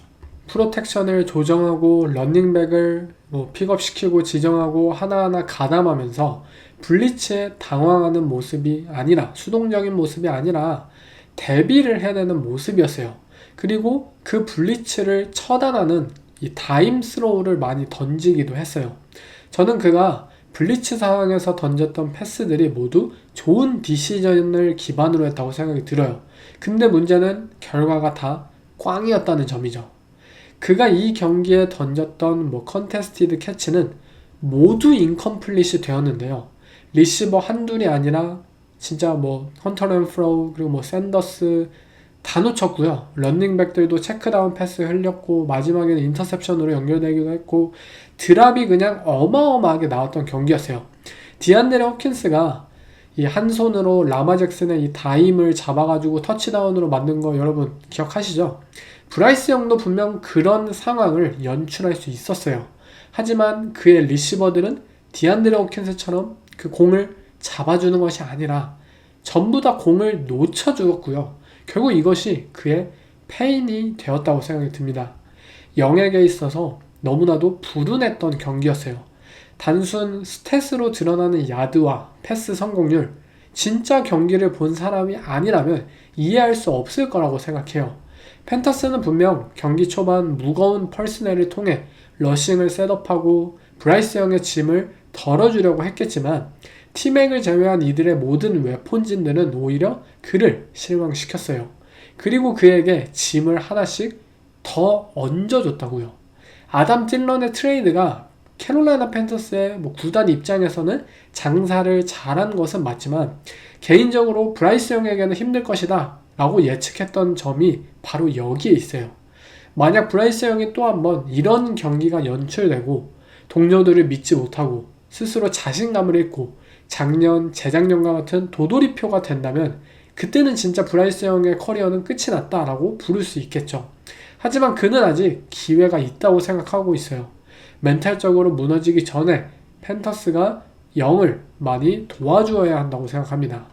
프로텍션을 조정하고 러닝백을 픽업시키고 지정하고 하나하나 가담하면서 블리츠에 당황하는 모습이 아니라 수동적인 모습이 아니라 대비를 해내는 모습이었어요. 그리고 그 블리츠를 처단하는 이 다임 스로우를 많이 던지기도 했어요. 저는 그가 블리츠 상황에서 던졌던 패스들이 모두 좋은 디시전을 기반으로 했다고 생각이 들어요. 근데 문제는 결과가 다 꽝이었다는 점이죠. 그가 이 경기에 던졌던 컨테스티드 캐치는 모두 인컴플릿이 되었는데요. 리시버 한둘이 아니라 진짜 헌터 렌프로 그리고 샌더스 다 놓쳤고요. 런닝백들도 체크다운 패스 흘렸고 마지막에는 인터셉션으로 연결되기도 했고 드랍이 그냥 어마어마하게 나왔던 경기였어요. 디안드레 호킨스가 이 한 손으로 라마 잭슨의 이 다임을 잡아가지고 터치다운으로 만든 거 여러분 기억하시죠? 브라이스 영도 분명 그런 상황을 연출할 수 있었어요. 하지만 그의 리시버들은 디안드레 호킨스처럼 그 공을 잡아주는 것이 아니라 전부 다 공을 놓쳐주었고요. 결국 이것이 그의 패인이 되었다고 생각이 듭니다. 영에게 있어서 너무나도 불운했던 경기였어요. 단순 스탯으로 드러나는 야드와 패스 성공률, 진짜 경기를 본 사람이 아니라면 이해할 수 없을 거라고 생각해요. 팬터스는 분명 경기 초반 무거운 펄스넬을 통해 러싱을 셋업하고 브라이스 영의 짐을 덜어주려고 했겠지만 티맥을 제외한 이들의 모든 웨폰진들은 오히려 그를 실망시켰어요. 그리고 그에게 짐을 하나씩 더 얹어줬다고요. 아담 딜런의 트레이드가 캐롤라이나 팬터스의 구단 입장에서는 장사를 잘한 것은 맞지만 개인적으로 브라이스 영에게는 힘들 것이다 라고 예측했던 점이 바로 여기에 있어요. 만약 브라이스 영이 또 한번 이런 경기가 연출되고 동료들을 믿지 못하고 스스로 자신감을 잃고 작년, 재작년과 같은 도돌이표가 된다면 그때는 진짜 브라이스 영의 커리어는 끝이 났다라고 부를 수 있겠죠. 하지만 그는 아직 기회가 있다고 생각하고 있어요. 멘탈적으로 무너지기 전에 팬터스가 영을 많이 도와주어야 한다고 생각합니다.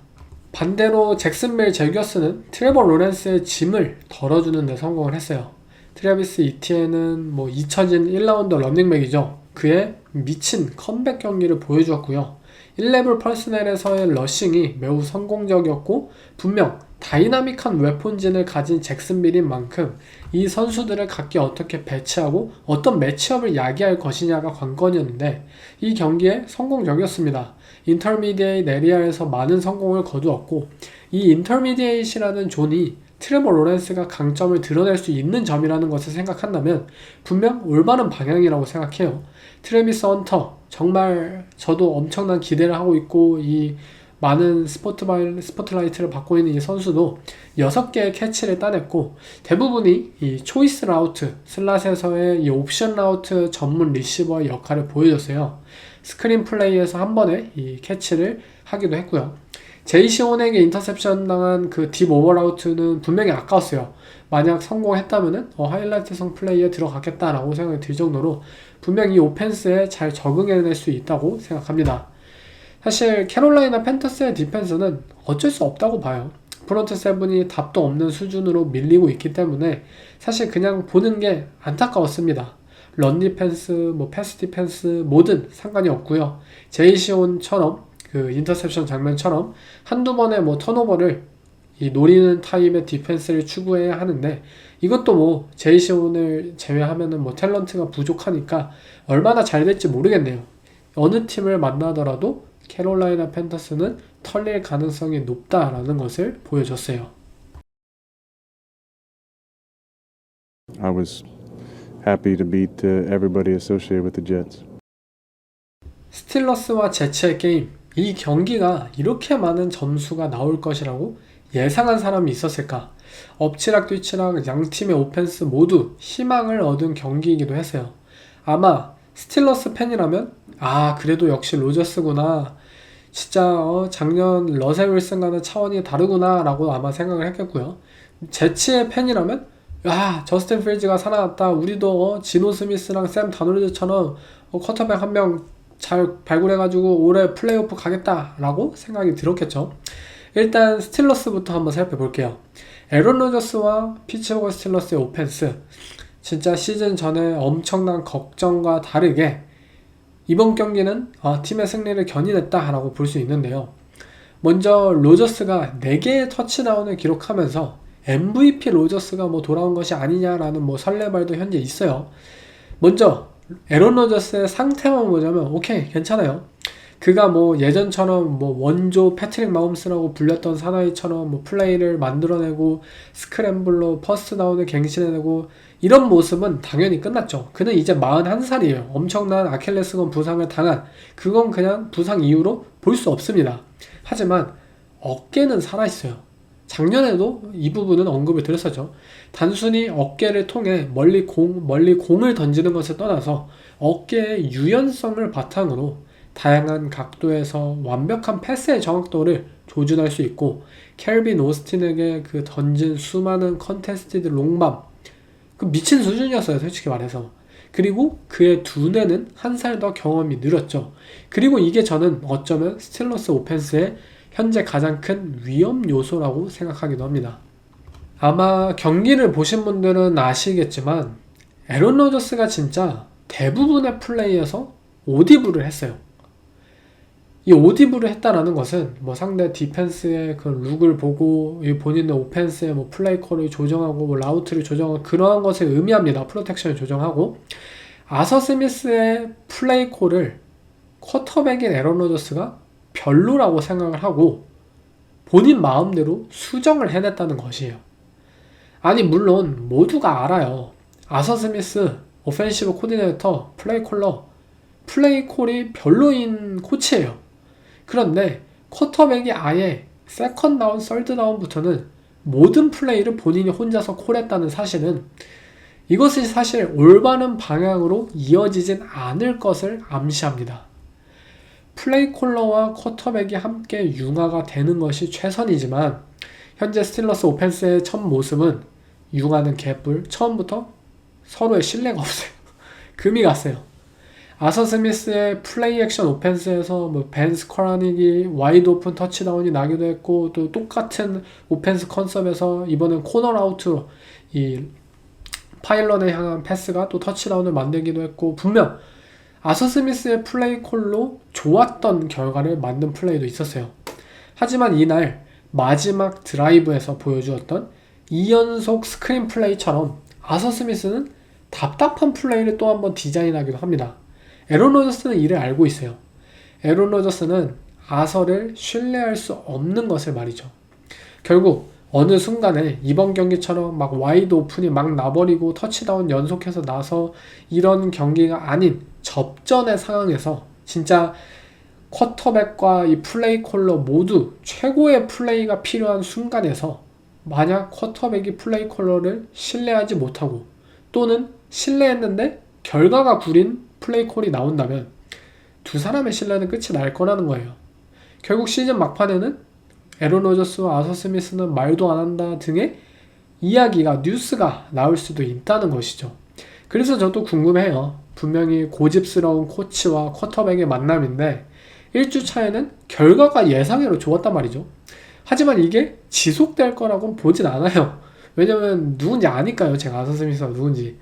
반대로 잭슨빌 제규어스는 트레버 로렌스의 짐을 덜어주는 데 성공을 했어요. 트래비스 이티엔은 잊혀진 1라운드 런닝백이죠. 그의 미친 컴백 경기를 보여주었고요. 1레벨 퍼스넬에서의 러싱이 매우 성공적이었고 분명 다이나믹한 웨폰진을 가진 잭슨빌인 만큼 이 선수들을 각기 어떻게 배치하고 어떤 매치업을 야기할 것이냐가 관건이었는데 이 경기에 성공적이었습니다. 인터미디에이트 에리아에서 많은 성공을 거두었고 이 인터미디에이트라는 존이 트레버 로렌스가 강점을 드러낼 수 있는 점이라는 것을 생각한다면 분명 올바른 방향이라고 생각해요. 트래비스 헌터 정말 저도 엄청난 기대를 하고 있고 이 많은 스포트라이트를 받고 있는 이 선수도 6개의 캐치를 따냈고 대부분이 이 초이스 라우트 슬롯에서의 이 옵션 라우트 전문 리시버의 역할을 보여줬어요. 스크린 플레이에서 한 번에 이 캐치를 하기도 했고요. 제이시 온에게 인터셉션 당한 그 딥 오버라우트는 분명히 아까웠어요. 만약 성공했다면은 하이라이트성 플레이에 들어갔겠다라고 생각이 들 정도로 분명히 이 오펜스에 잘 적응해낼 수 있다고 생각합니다. 사실 캐롤라이나 팬터스의 디펜스는 어쩔 수 없다고 봐요. 프론트 세븐이 답도 없는 수준으로 밀리고 있기 때문에 사실 그냥 보는 게 안타까웠습니다. 런 디펜스, 패스 디펜스 뭐든 상관이 없고요. 제이시온처럼 그 인터셉션 장면처럼 한두 번의 턴오버를 이 노리는 타입의 디펜스를 추구해야 하는데 이것도 제이시온을 제외하면은 탤런트가 부족하니까 얼마나 잘 될지 모르겠네요. 어느 팀을 만나더라도 캐롤라이나 팬터스는 털릴 가능성이 높다라는 것을 보여줬어요. I was happy to beat everybody associated with the Jets. 스틸러스와 제츠의 게임, 이 경기가 이렇게 많은 점수가 나올 것이라고 예상한 사람이 있었을까? 엎치락뒤치락 양팀의 오펜스 모두 희망을 얻은 경기이기도 했어요. 아마 스틸러스 팬이라면 그래도 역시 로저스구나, 진짜 작년 러셀 윌슨과는 차원이 다르구나 라고 아마 생각을 했겠고요. 제치의 팬이라면 저스틴 필즈가 살아났다, 우리도 지노 스미스랑 샘 다놀드처럼 쿼터백 한 명 잘 발굴해가지고 올해 플레이오프 가겠다 라고 생각이 들었겠죠. 일단 스틸러스부터 한번 살펴볼게요. 에런 로저스와 피츠버그 스틸러스의 오펜스, 진짜 시즌 전에 엄청난 걱정과 다르게 이번 경기는 팀의 승리를 견인했다 라고 볼 수 있는데요. 먼저 로저스가 4개의 터치다운을 기록하면서 MVP 로저스가 돌아온 것이 아니냐라는 설레발도 현재 있어요. 먼저 에런 로저스의 상태만 보자면 오케이, 괜찮아요. 그가 예전처럼 원조 패트릭 마홈스라고 불렸던 사나이처럼 플레이를 만들어내고 스크램블로 퍼스트다운을 갱신해내고 이런 모습은 당연히 끝났죠. 그는 이제 41살이에요. 엄청난 아킬레스건 부상을 당한, 그건 그냥 부상 이후로 볼 수 없습니다. 하지만 어깨는 살아있어요. 작년에도 이 부분은 언급을 드렸었죠. 단순히 어깨를 통해 멀리 공을 던지는 것을 떠나서 어깨의 유연성을 바탕으로 다양한 각도에서 완벽한 패스의 정확도를 조준할 수 있고, 켈빈 오스틴에게 그 던진 수많은 컨테스티드 롱밤, 그 미친 수준이었어요, 솔직히 말해서. 그리고 그의 두뇌는 한 살 더 경험이 늘었죠. 그리고 이게 저는 어쩌면 스틸러스 오펜스의 현재 가장 큰 위험 요소라고 생각하기도 합니다. 아마 경기를 보신 분들은 아시겠지만 에런 로저스가 진짜 대부분의 플레이에서 오디블을 했어요. 이 오디블을 했다라는 것은 뭐 상대 디펜스의 그 룩을 보고 본인의 오펜스의 뭐 플레이 콜을 조정하고 뭐 라우트를 조정하고 그러한 것을 의미합니다. 프로텍션을 조정하고, 아서 스미스의 플레이 콜을 쿼터백인 에런 로저스가 별로라고 생각을 하고 본인 마음대로 수정을 해냈다는 것이에요. 아니 물론 모두가 알아요. 아서 스미스 오펜시브 코디네이터 플레이 콜러 플레이 콜이 별로인 코치예요. 그런데 쿼터백이 아예 세컨 다운, 썰드 다운부터는 모든 플레이를 본인이 혼자서 콜했다는 사실은 이것이 사실 올바른 방향으로 이어지진 않을 것을 암시합니다. 플레이 콜러와 쿼터백이 함께 융화가 되는 것이 최선이지만 현재 스틸러스 오펜스의 첫 모습은 융화는 개뿔, 처음부터 서로의 신뢰가 없어요. 금이 갔어요. 아서 스미스의 플레이 액션 오펜스에서 뭐 벤스 커라닉이 와이드 오픈 터치다운이 나기도 했고, 또 똑같은 오펜스 컨셉에서 이번엔 코너 라우트로 이 파일런에 향한 패스가 또 터치다운을 만들기도 했고, 분명 아서 스미스의 플레이 콜로 좋았던 결과를 만든 플레이도 있었어요. 하지만 이날 마지막 드라이브에서 보여주었던 2연속 스크린 플레이처럼 아서 스미스는 답답한 플레이를 또 한번 디자인하기도 합니다. 에런 로저스는 이를 알고 있어요. 에런 로저스는 아서를 신뢰할 수 없는 것을 말이죠. 결국 어느 순간에 이번 경기처럼 막 와이드 오픈이 막 나버리고 터치다운 연속해서 나서 이런 경기가 아닌 접전의 상황에서 진짜 쿼터백과 이 플레이 콜러 모두 최고의 플레이가 필요한 순간에서 만약 쿼터백이 플레이 콜러를 신뢰하지 못하고 또는 신뢰했는데 결과가 구린 플레이 콜이 나온다면 두 사람의 신뢰는 끝이 날 거라는 거예요. 결국 시즌 막판에는 에런 로저스와 아서 스미스는 말도 안 한다 등의 이야기가, 뉴스가 나올 수도 있다는 것이죠. 그래서 저도 궁금해요. 분명히 고집스러운 코치와 쿼터백의 만남인데 1주 차에는 결과가 예상외로 좋았단 말이죠. 하지만 이게 지속될 거라고는 보진 않아요. 왜냐면 누군지 아니까요. 제가 아서 스미스가 누군지.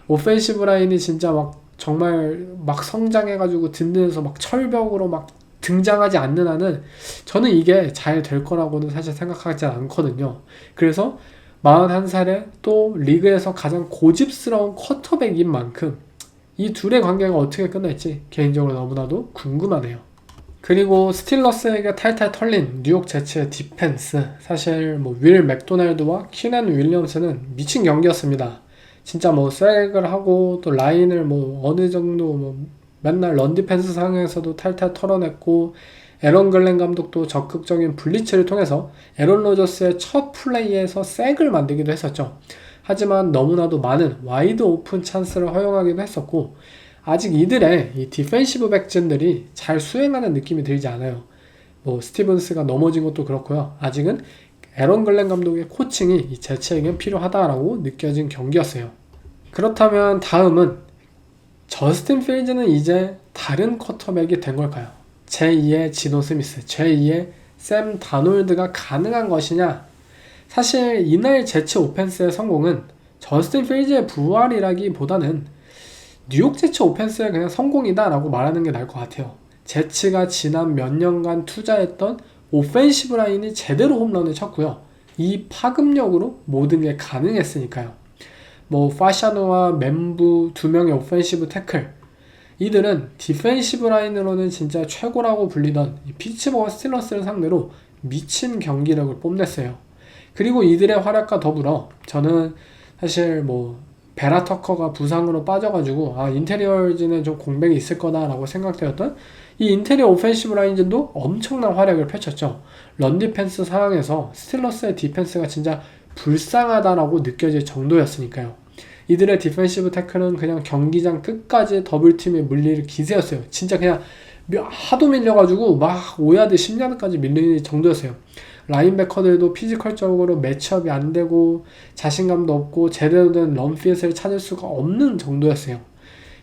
오펜시브 라인이 진짜 막 정말 막 성장해가지고 든든해서 막 철벽으로 막 등장하지 않는 한은 저는 이게 잘 될 거라고는 사실 생각하지 않거든요. 그래서 41살에 또 리그에서 가장 고집스러운 쿼터백인 만큼 이 둘의 관계가 어떻게 끝날지 개인적으로 너무나도 궁금하네요. 그리고 스틸러스에게 탈탈 털린 뉴욕 제츠의 디펜스, 사실 뭐 윌 맥도날드와 퀸앤 윌리엄스는 미친 경기였습니다. 진짜 뭐 쐐기를 하고 또 라인을 뭐 어느 정도 뭐 맨날 런 디펜스 상황에서도 탈탈 털어냈고, 에런 글렌 감독도 적극적인 블리츠를 통해서 에런 로저스의 첫 플레이에서 쐐기를 만들기도 했었죠. 하지만 너무나도 많은 와이드 오픈 찬스를 허용하기도 했었고, 아직 이들의 이 디펜시브 백진들이 잘 수행하는 느낌이 들지 않아요. 뭐 스티븐스가 넘어진 것도 그렇고요. 아직은 에런 글렌 감독의 코칭이 이 제츠에겐 필요하다라고 느껴진 경기였어요. 그렇다면 다음은 저스틴 필즈는 이제 다른 쿼터백이 된 걸까요? 제2의 지노 스미스, 제2의 샘 다놀드가 가능한 것이냐? 사실 이날 제츠 오펜스의 성공은 저스틴 필즈의 부활이라기보다는 뉴욕 제츠 오펜스의 그냥 성공이다 라고 말하는 게 나을 것 같아요. 제츠가 지난 몇 년간 투자했던 오펜시브 라인이 제대로 홈런을 쳤고요. 이 파급력으로 모든 게 가능했으니까요. 뭐 파샤노와 멤부 두 명의 오펜시브 태클, 이들은 디펜시브 라인으로는 진짜 최고라고 불리던 피츠버그 스틸러스를 상대로 미친 경기력을 뽐냈어요. 그리고 이들의 활약과 더불어 저는 사실 뭐 베라 터커가 부상으로 빠져가지고 인테리어진에 좀 공백이 있을 거다라고 생각되었던 이 인테리어 오펜시브 라인진도 엄청난 활약을 펼쳤죠. 런 디펜스 상황에서 스틸러스의 디펜스가 진짜 불쌍하다라고 느껴질 정도였으니까요. 이들의 디펜시브 태클은 그냥 경기장 끝까지 더블팀에 물릴 기세였어요. 진짜 그냥 하도 밀려가지고 막 5야드 10야드까지 밀리는 정도였어요. 라인베커들도 피지컬적으로 매치업이 안 되고 자신감도 없고 제대로 된 런핏을 찾을 수가 없는 정도였어요.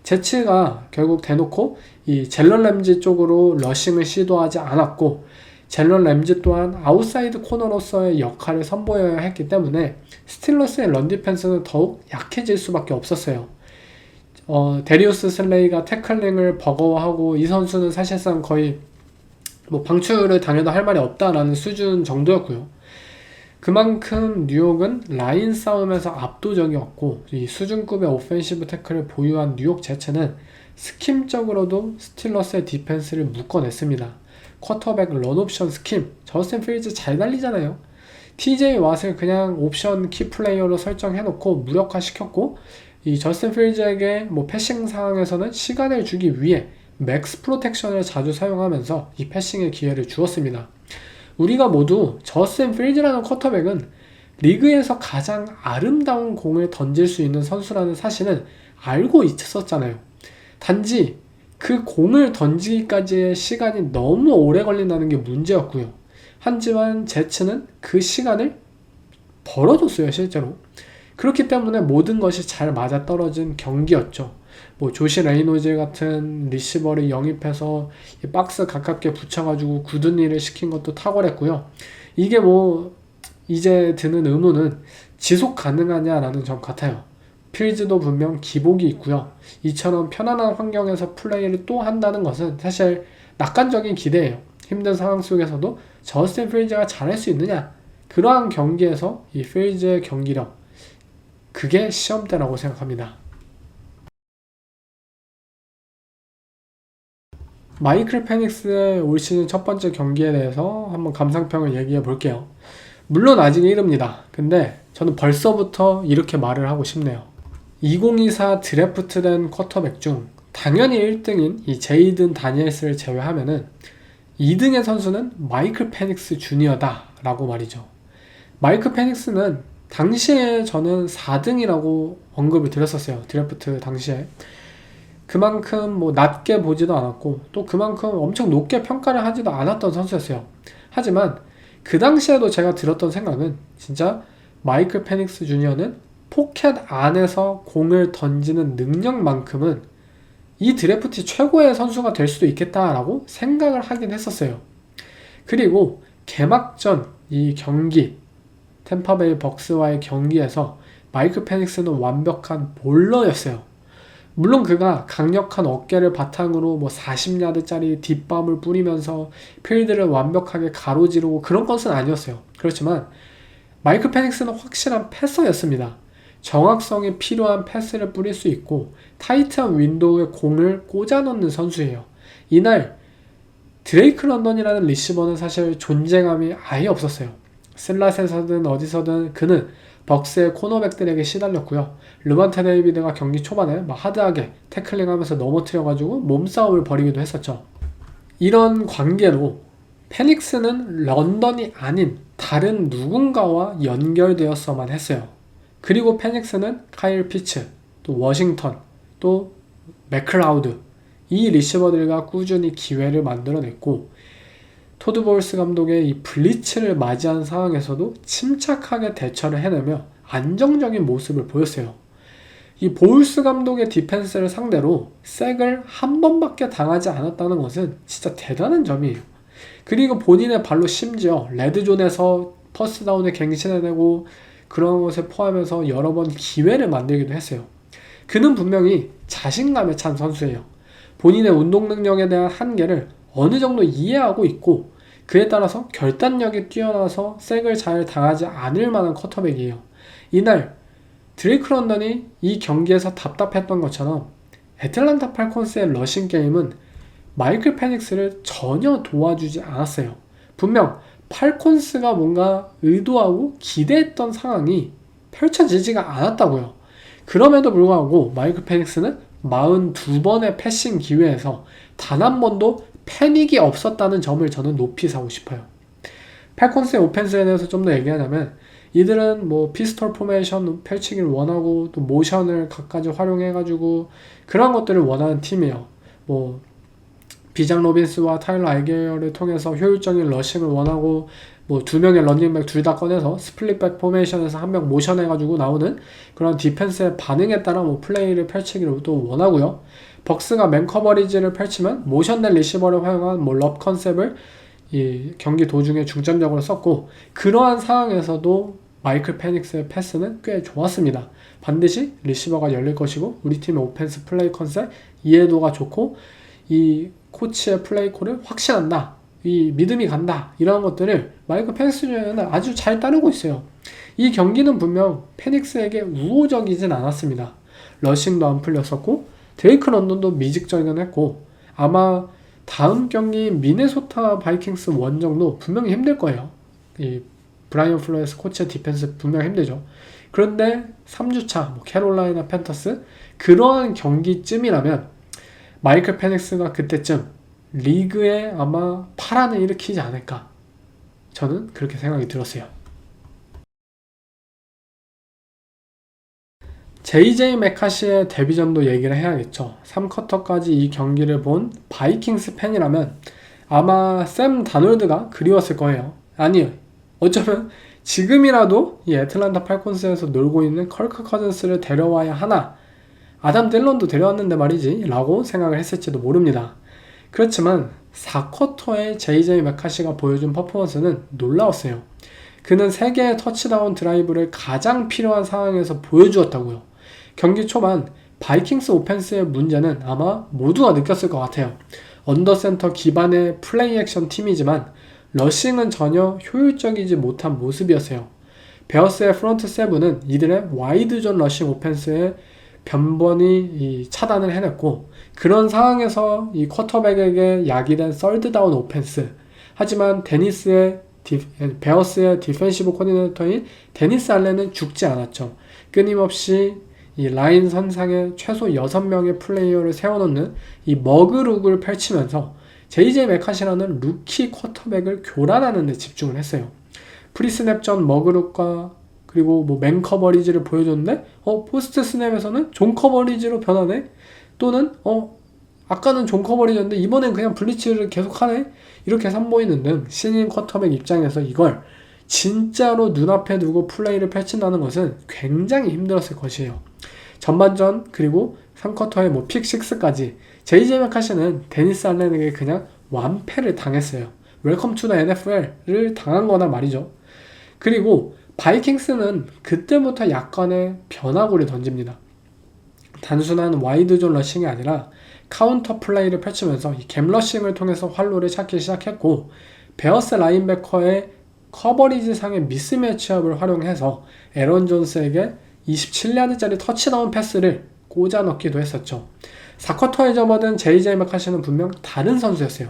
제츠가 결국 대놓고 이 젤런 램지 쪽으로 러싱을 시도하지 않았고, 젤런 램지 또한 아웃사이드 코너로서의 역할을 선보여야 했기 때문에 스틸러스의 런 디펜스는 더욱 약해질 수밖에 없었어요. 데리우스 슬레이가 태클링을 버거워하고 이 선수는 사실상 거의 방출을 당해도 할 말이 없다라는 수준 정도였고요. 그만큼 뉴욕은 라인 싸움에서 압도적이었고, 이 수준급의 오펜시브 태클을 보유한 뉴욕 제츠는 스킴적으로도 스틸러스의 디펜스를 묶어냈습니다. 쿼터백 런옵션 스킴, 저스틴 필즈 잘 달리잖아요. TJ 왓을 그냥 옵션 키플레이어로 설정해놓고 무력화시켰고, 이 저스틴 필즈에게 패싱 상황에서는 시간을 주기 위해 맥스 프로텍션을 자주 사용하면서 이 패싱의 기회를 주었습니다. 우리가 모두 저스틴 필즈라는 쿼터백은 리그에서 가장 아름다운 공을 던질 수 있는 선수라는 사실은 알고 있었잖아요. 단지 그 공을 던지기까지의 시간이 너무 오래 걸린다는 게 문제였고요. 하지만 제츠는 그 시간을 벌어줬어요, 실제로. 그렇기 때문에 모든 것이 잘 맞아떨어진 경기였죠. 조시 레이노즈 같은 리시버를 영입해서 박스 가깝게 붙여가지고 굳은 일을 시킨 것도 탁월했고요. 이게 이제 드는 의문은 지속 가능하냐라는 점 같아요. 필즈도 분명 기복이 있고요. 이처럼 편안한 환경에서 플레이를 또 한다는 것은 사실 낙관적인 기대예요. 힘든 상황 속에서도 저스틴 필즈가 잘할 수 있느냐? 그러한 경기에서 이 필즈의 경기력, 그게 시험대라고 생각합니다. 마이클 페닉스의 올 시즌 첫 번째 경기에 대해서 한번 감상평을 얘기해 볼게요. 물론 아직 이릅니다. 근데 저는 벌써부터 이렇게 말을 하고 싶네요. 2024 드래프트된 쿼터백 중 당연히 1등인 이 제이든 다니엘스를 제외하면은 2등의 선수는 마이클 페닉스 주니어다 라고 말이죠. 마이클 페닉스는 당시에 저는 4등이라고 언급을 드렸었어요. 드래프트 당시에. 그만큼 낮게 보지도 않았고 또 그만큼 엄청 높게 평가를 하지도 않았던 선수였어요. 하지만 그 당시에도 제가 들었던 생각은 진짜 마이클 페닉스 주니어는 포켓 안에서 공을 던지는 능력만큼은 이 드래프트 최고의 선수가 될 수도 있겠다라고 생각을 하긴 했었어요. 그리고 개막전 이 경기, 템파베이 벅스와의 경기에서 마이클 페닉스는 완벽한 볼러였어요. 물론 그가 강력한 어깨를 바탕으로 40야드짜리 뒷밤을 뿌리면서 필드를 완벽하게 가로지르고 그런 것은 아니었어요. 그렇지만 마이클 페닉스는 확실한 패서였습니다. 정확성이 필요한 패스를 뿌릴 수 있고 타이트한 윈도우에 공을 꽂아 넣는 선수예요. 이날 드레이크 런던이라는 리시버는 사실 존재감이 아예 없었어요. 슬랏에서든 어디서든 그는 벅스의 코너백들에게 시달렸고요. 르반테 데이비드가 경기 초반에 하드하게 태클링하면서 넘어뜨려가지고 몸싸움을 벌이기도 했었죠. 이런 관계로 페닉스는 런던이 아닌 다른 누군가와 연결되었어만 했어요. 그리고 페닉스는 카일 피츠, 또 워싱턴, 또 맥클라우드, 이 리시버들과 꾸준히 기회를 만들어냈고 토드 보울스 감독의 이 블리츠를 맞이한 상황에서도 침착하게 대처를 해내며 안정적인 모습을 보였어요. 이 보울스 감독의 디펜스를 상대로 색을 한 번밖에 당하지 않았다는 것은 진짜 대단한 점이에요. 그리고 본인의 발로 심지어 레드존에서 퍼스트다운을 갱신해내고 그런 것을 포함해서 여러 번 기회를 만들기도 했어요. 그는 분명히 자신감에 찬 선수예요. 본인의 운동 능력에 대한 한계를 어느 정도 이해하고 있고 그에 따라서 결단력이 뛰어나서 색을 잘 당하지 않을 만한 쿼터백이에요. 이날 드레이크 런던이 이 경기에서 답답했던 것처럼 애틀란타 팔콘스의 러싱 게임은 마이클 페닉스를 전혀 도와주지 않았어요. 분명 팔콘스가 뭔가 의도하고 기대했던 상황이 펼쳐지지가 않았다고요. 그럼에도 불구하고 마이클 페닉스는 42번의 패싱 기회에서 단 한 번도 패닉이 없었다는 점을 저는 높이 사고 싶어요. 팔콘스의 오펜스에 대해서 좀 더 얘기하자면 이들은 뭐 피스톨 포메이션 펼치기를 원하고 또 모션을 갖가지 활용해가지고 그런 것들을 원하는 팀이에요. 뭐 비장 로빈스와 타일러 알게어를 통해서 효율적인 러싱을 원하고 뭐 두 명의 런닝백 둘 다 꺼내서 스플릿백 포메이션에서 한 명 모션 해가지고 나오는 그런 디펜스의 반응에 따라 뭐 플레이를 펼치기를 또 원하고요. 벅스가 맨 커버리지를 펼치면 모션된 리시버를 활용한 뭐 럽 컨셉을 이 경기 도중에 중점적으로 썼고 그러한 상황에서도 마이클 페닉스의 패스는 꽤 좋았습니다. 반드시 리시버가 열릴 것이고 우리 팀의 오펜스 플레이 컨셉 이해도가 좋고 이 코치의 플레이 콜을 확신한다. 이 믿음이 간다. 이런 것들을 마이클 페닉스는 아주 잘 따르고 있어요. 이 경기는 분명 페닉스에게 우호적이진 않았습니다. 러싱도 안 풀렸었고 드레이크 런던도 미직전이긴 했고 아마 다음 경기 미네소타 바이킹스 원정도 분명히 힘들 거예요. 이 브라이언 플로레스 코치의 디펜스 분명히 힘들죠. 그런데 3주차 뭐 캐롤라이나 팬터스 그러한 경기쯤이라면 마이클 페닉스가 그때쯤 리그에 아마 파란을 일으키지 않을까 저는 그렇게 생각이 들었어요. JJ 메카시의 데뷔전도 얘기를 해야겠죠. 3쿼터까지 이 경기를 본 바이킹스 팬이라면 아마 샘 다놀드가 그리웠을 거예요. 아니요. 어쩌면 지금이라도 이 애틀란타 팔콘스에서 놀고 있는 컬크 커즌스를 데려와야 하나 아담 딜런도 데려왔는데 말이지 라고 생각을 했을지도 모릅니다. 그렇지만 4쿼터에 JJ 메카시가 보여준 퍼포먼스는 놀라웠어요. 그는 3개의 터치다운 드라이브를 가장 필요한 상황에서 보여주었다고요. 경기 초반 바이킹스 오펜스의 문제는 아마 모두가 느꼈을 것 같아요. 언더센터 기반의 플레이 액션 팀이지만 러싱은 전혀 효율적이지 못한 모습이었어요. 베어스의 프론트 세븐은 이들의 와이드존 러싱 오펜스에 변번히 차단을 해냈고 그런 상황에서 이 쿼터백에게 야기된 썰드다운 오펜스 하지만 베어스의 디펜시브 코디네이터인 데니스 알렌은 죽지 않았죠. 끊임없이 이 라인 선상에 최소 6명의 플레이어를 세워놓는 이 머그룩을 펼치면서 JJ 메카시라는 루키 쿼터백을 교란하는 데 집중을 했어요. 프리스냅 전 머그룩과 그리고 뭐 맨 커버리지를 보여줬는데 포스트 스냅에서는 존 커버리지로 변하네? 또는 아까는 존 커버리지였는데 이번엔 그냥 블리츠를 계속하네? 이렇게 선보이는 등 신인 쿼터백 입장에서 이걸 진짜로 눈앞에 두고 플레이를 펼친다는 것은 굉장히 힘들었을 것이에요. 전반전 그리고 3쿼터의 뭐 픽6까지 JJ 메카시는 데니스 알렌에게 그냥 완패를 당했어요. 웰컴 투 더 NFL을 당한 거나 말이죠. 그리고 바이킹스는 그때부터 약간의 변화구를 던집니다. 단순한 와이드존 러싱이 아니라 카운터 플레이를 펼치면서 이 갭 러싱을 통해서 활로를 찾기 시작했고 베어스 라인베커의 커버리지 상의 미스매치업을 활용해서 에런 존스에게 27야드짜리 터치다운 패스를 꽂아 넣기도 했었죠. 4쿼터에 접어든 JJ 메카시는 분명 다른 선수였어요.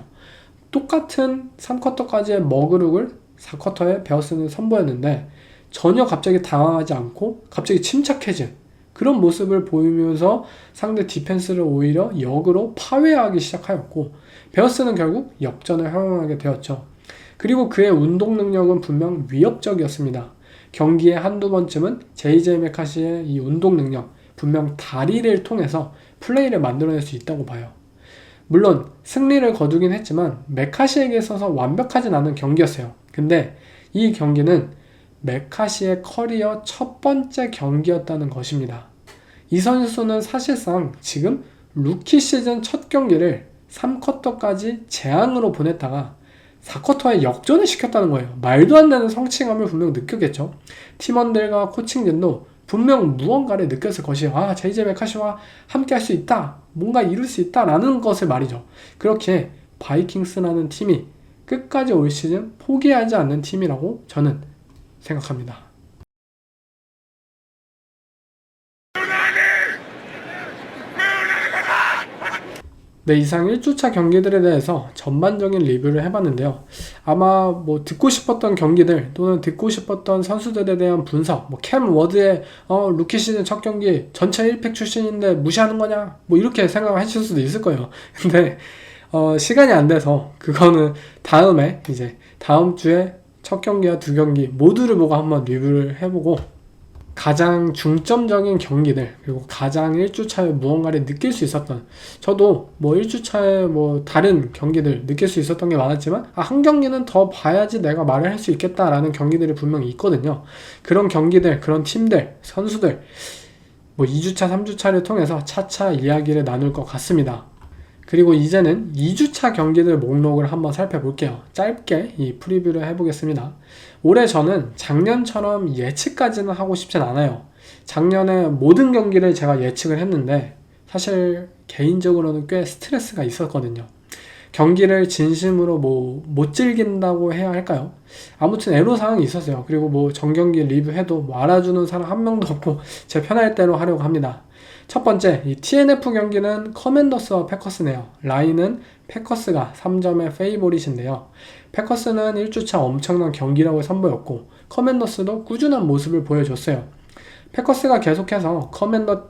똑같은 3쿼터까지의 머그룩을 4쿼터에 베어스는 선보였는데 전혀 갑자기 당황하지 않고 갑자기 침착해진 그런 모습을 보이면서 상대 디펜스를 오히려 역으로 파괴하기 시작하였고 베어스는 결국 역전을 허용하게 되었죠. 그리고 그의 운동 능력은 분명 위협적이었습니다. 경기에 한두 번쯤은 JJ 메카시의 이 운동 능력 분명 다리를 통해서 플레이를 만들어낼 수 있다고 봐요. 물론 승리를 거두긴 했지만 메카시에게 있어서 완벽하진 않은 경기였어요. 근데 이 경기는 메카시의 커리어 첫 번째 경기였다는 것입니다. 이 선수는 사실상 지금 루키 시즌 첫 경기를 3쿼터까지 재앙으로 보냈다가 4쿼터에 역전을 시켰다는 거예요. 말도 안 되는 성취감을 분명 느꼈겠죠. 팀원들과 코칭진도 분명 무언가를 느꼈을 것이에요. JJ 메카시와 함께 할 수 있다. 뭔가 이룰 수 있다. 라는 것을 말이죠. 그렇게 바이킹스라는 팀이 끝까지 올 시즌 포기하지 않는 팀이라고 저는 생각합니다. 네, 이상 1주차 경기들에 대해서 전반적인 리뷰를 해봤는데요. 아마 뭐 듣고 싶었던 경기들 또는 듣고 싶었던 선수들에 대한 분석, 뭐 캠 워드의 루키 시즌 첫 경기 전체 1팩 출신인데 무시하는 거냐, 뭐 이렇게 생각하실 수도 있을 거예요. 근데 시간이 안 돼서 그거는 다음에 이제 다음 주에 첫 경기와 두 경기 모두를 보고 한번 리뷰를 해보고 가장 중점적인 경기들 그리고 가장 1주차에 무언가를 느낄 수 있었던, 저도 뭐 1주차에 뭐 다른 경기들 느낄 수 있었던 게 많았지만 한 경기는 더 봐야지 내가 말을 할 수 있겠다라는 경기들이 분명히 있거든요. 그런 경기들, 그런 팀들, 선수들 뭐 2주차, 3주차를 통해서 차차 이야기를 나눌 것 같습니다. 그리고 이제는 2주차 경기들 목록을 한번 살펴볼게요. 짧게 이 프리뷰를 해보겠습니다. 올해 저는 작년처럼 예측까지는 하고 싶진 않아요. 작년에 모든 경기를 제가 예측을 했는데 사실 개인적으로는 꽤 스트레스가 있었거든요. 경기를 진심으로 못 즐긴다고 해야 할까요? 아무튼 애로사항이 있었어요. 그리고 뭐 정경기 리뷰해도 뭐 알아주는 사람 한 명도 없고 제 편할 대로 하려고 합니다. 첫 번째, 이 TNF 경기는 커맨더스와 패커스네요. 라인은 패커스가 3점의 페이보릿인데요. 패커스는 1주차 엄청난 경기력을 선보였고 커맨더스도 꾸준한 모습을 보여줬어요. 패커스가 계속해서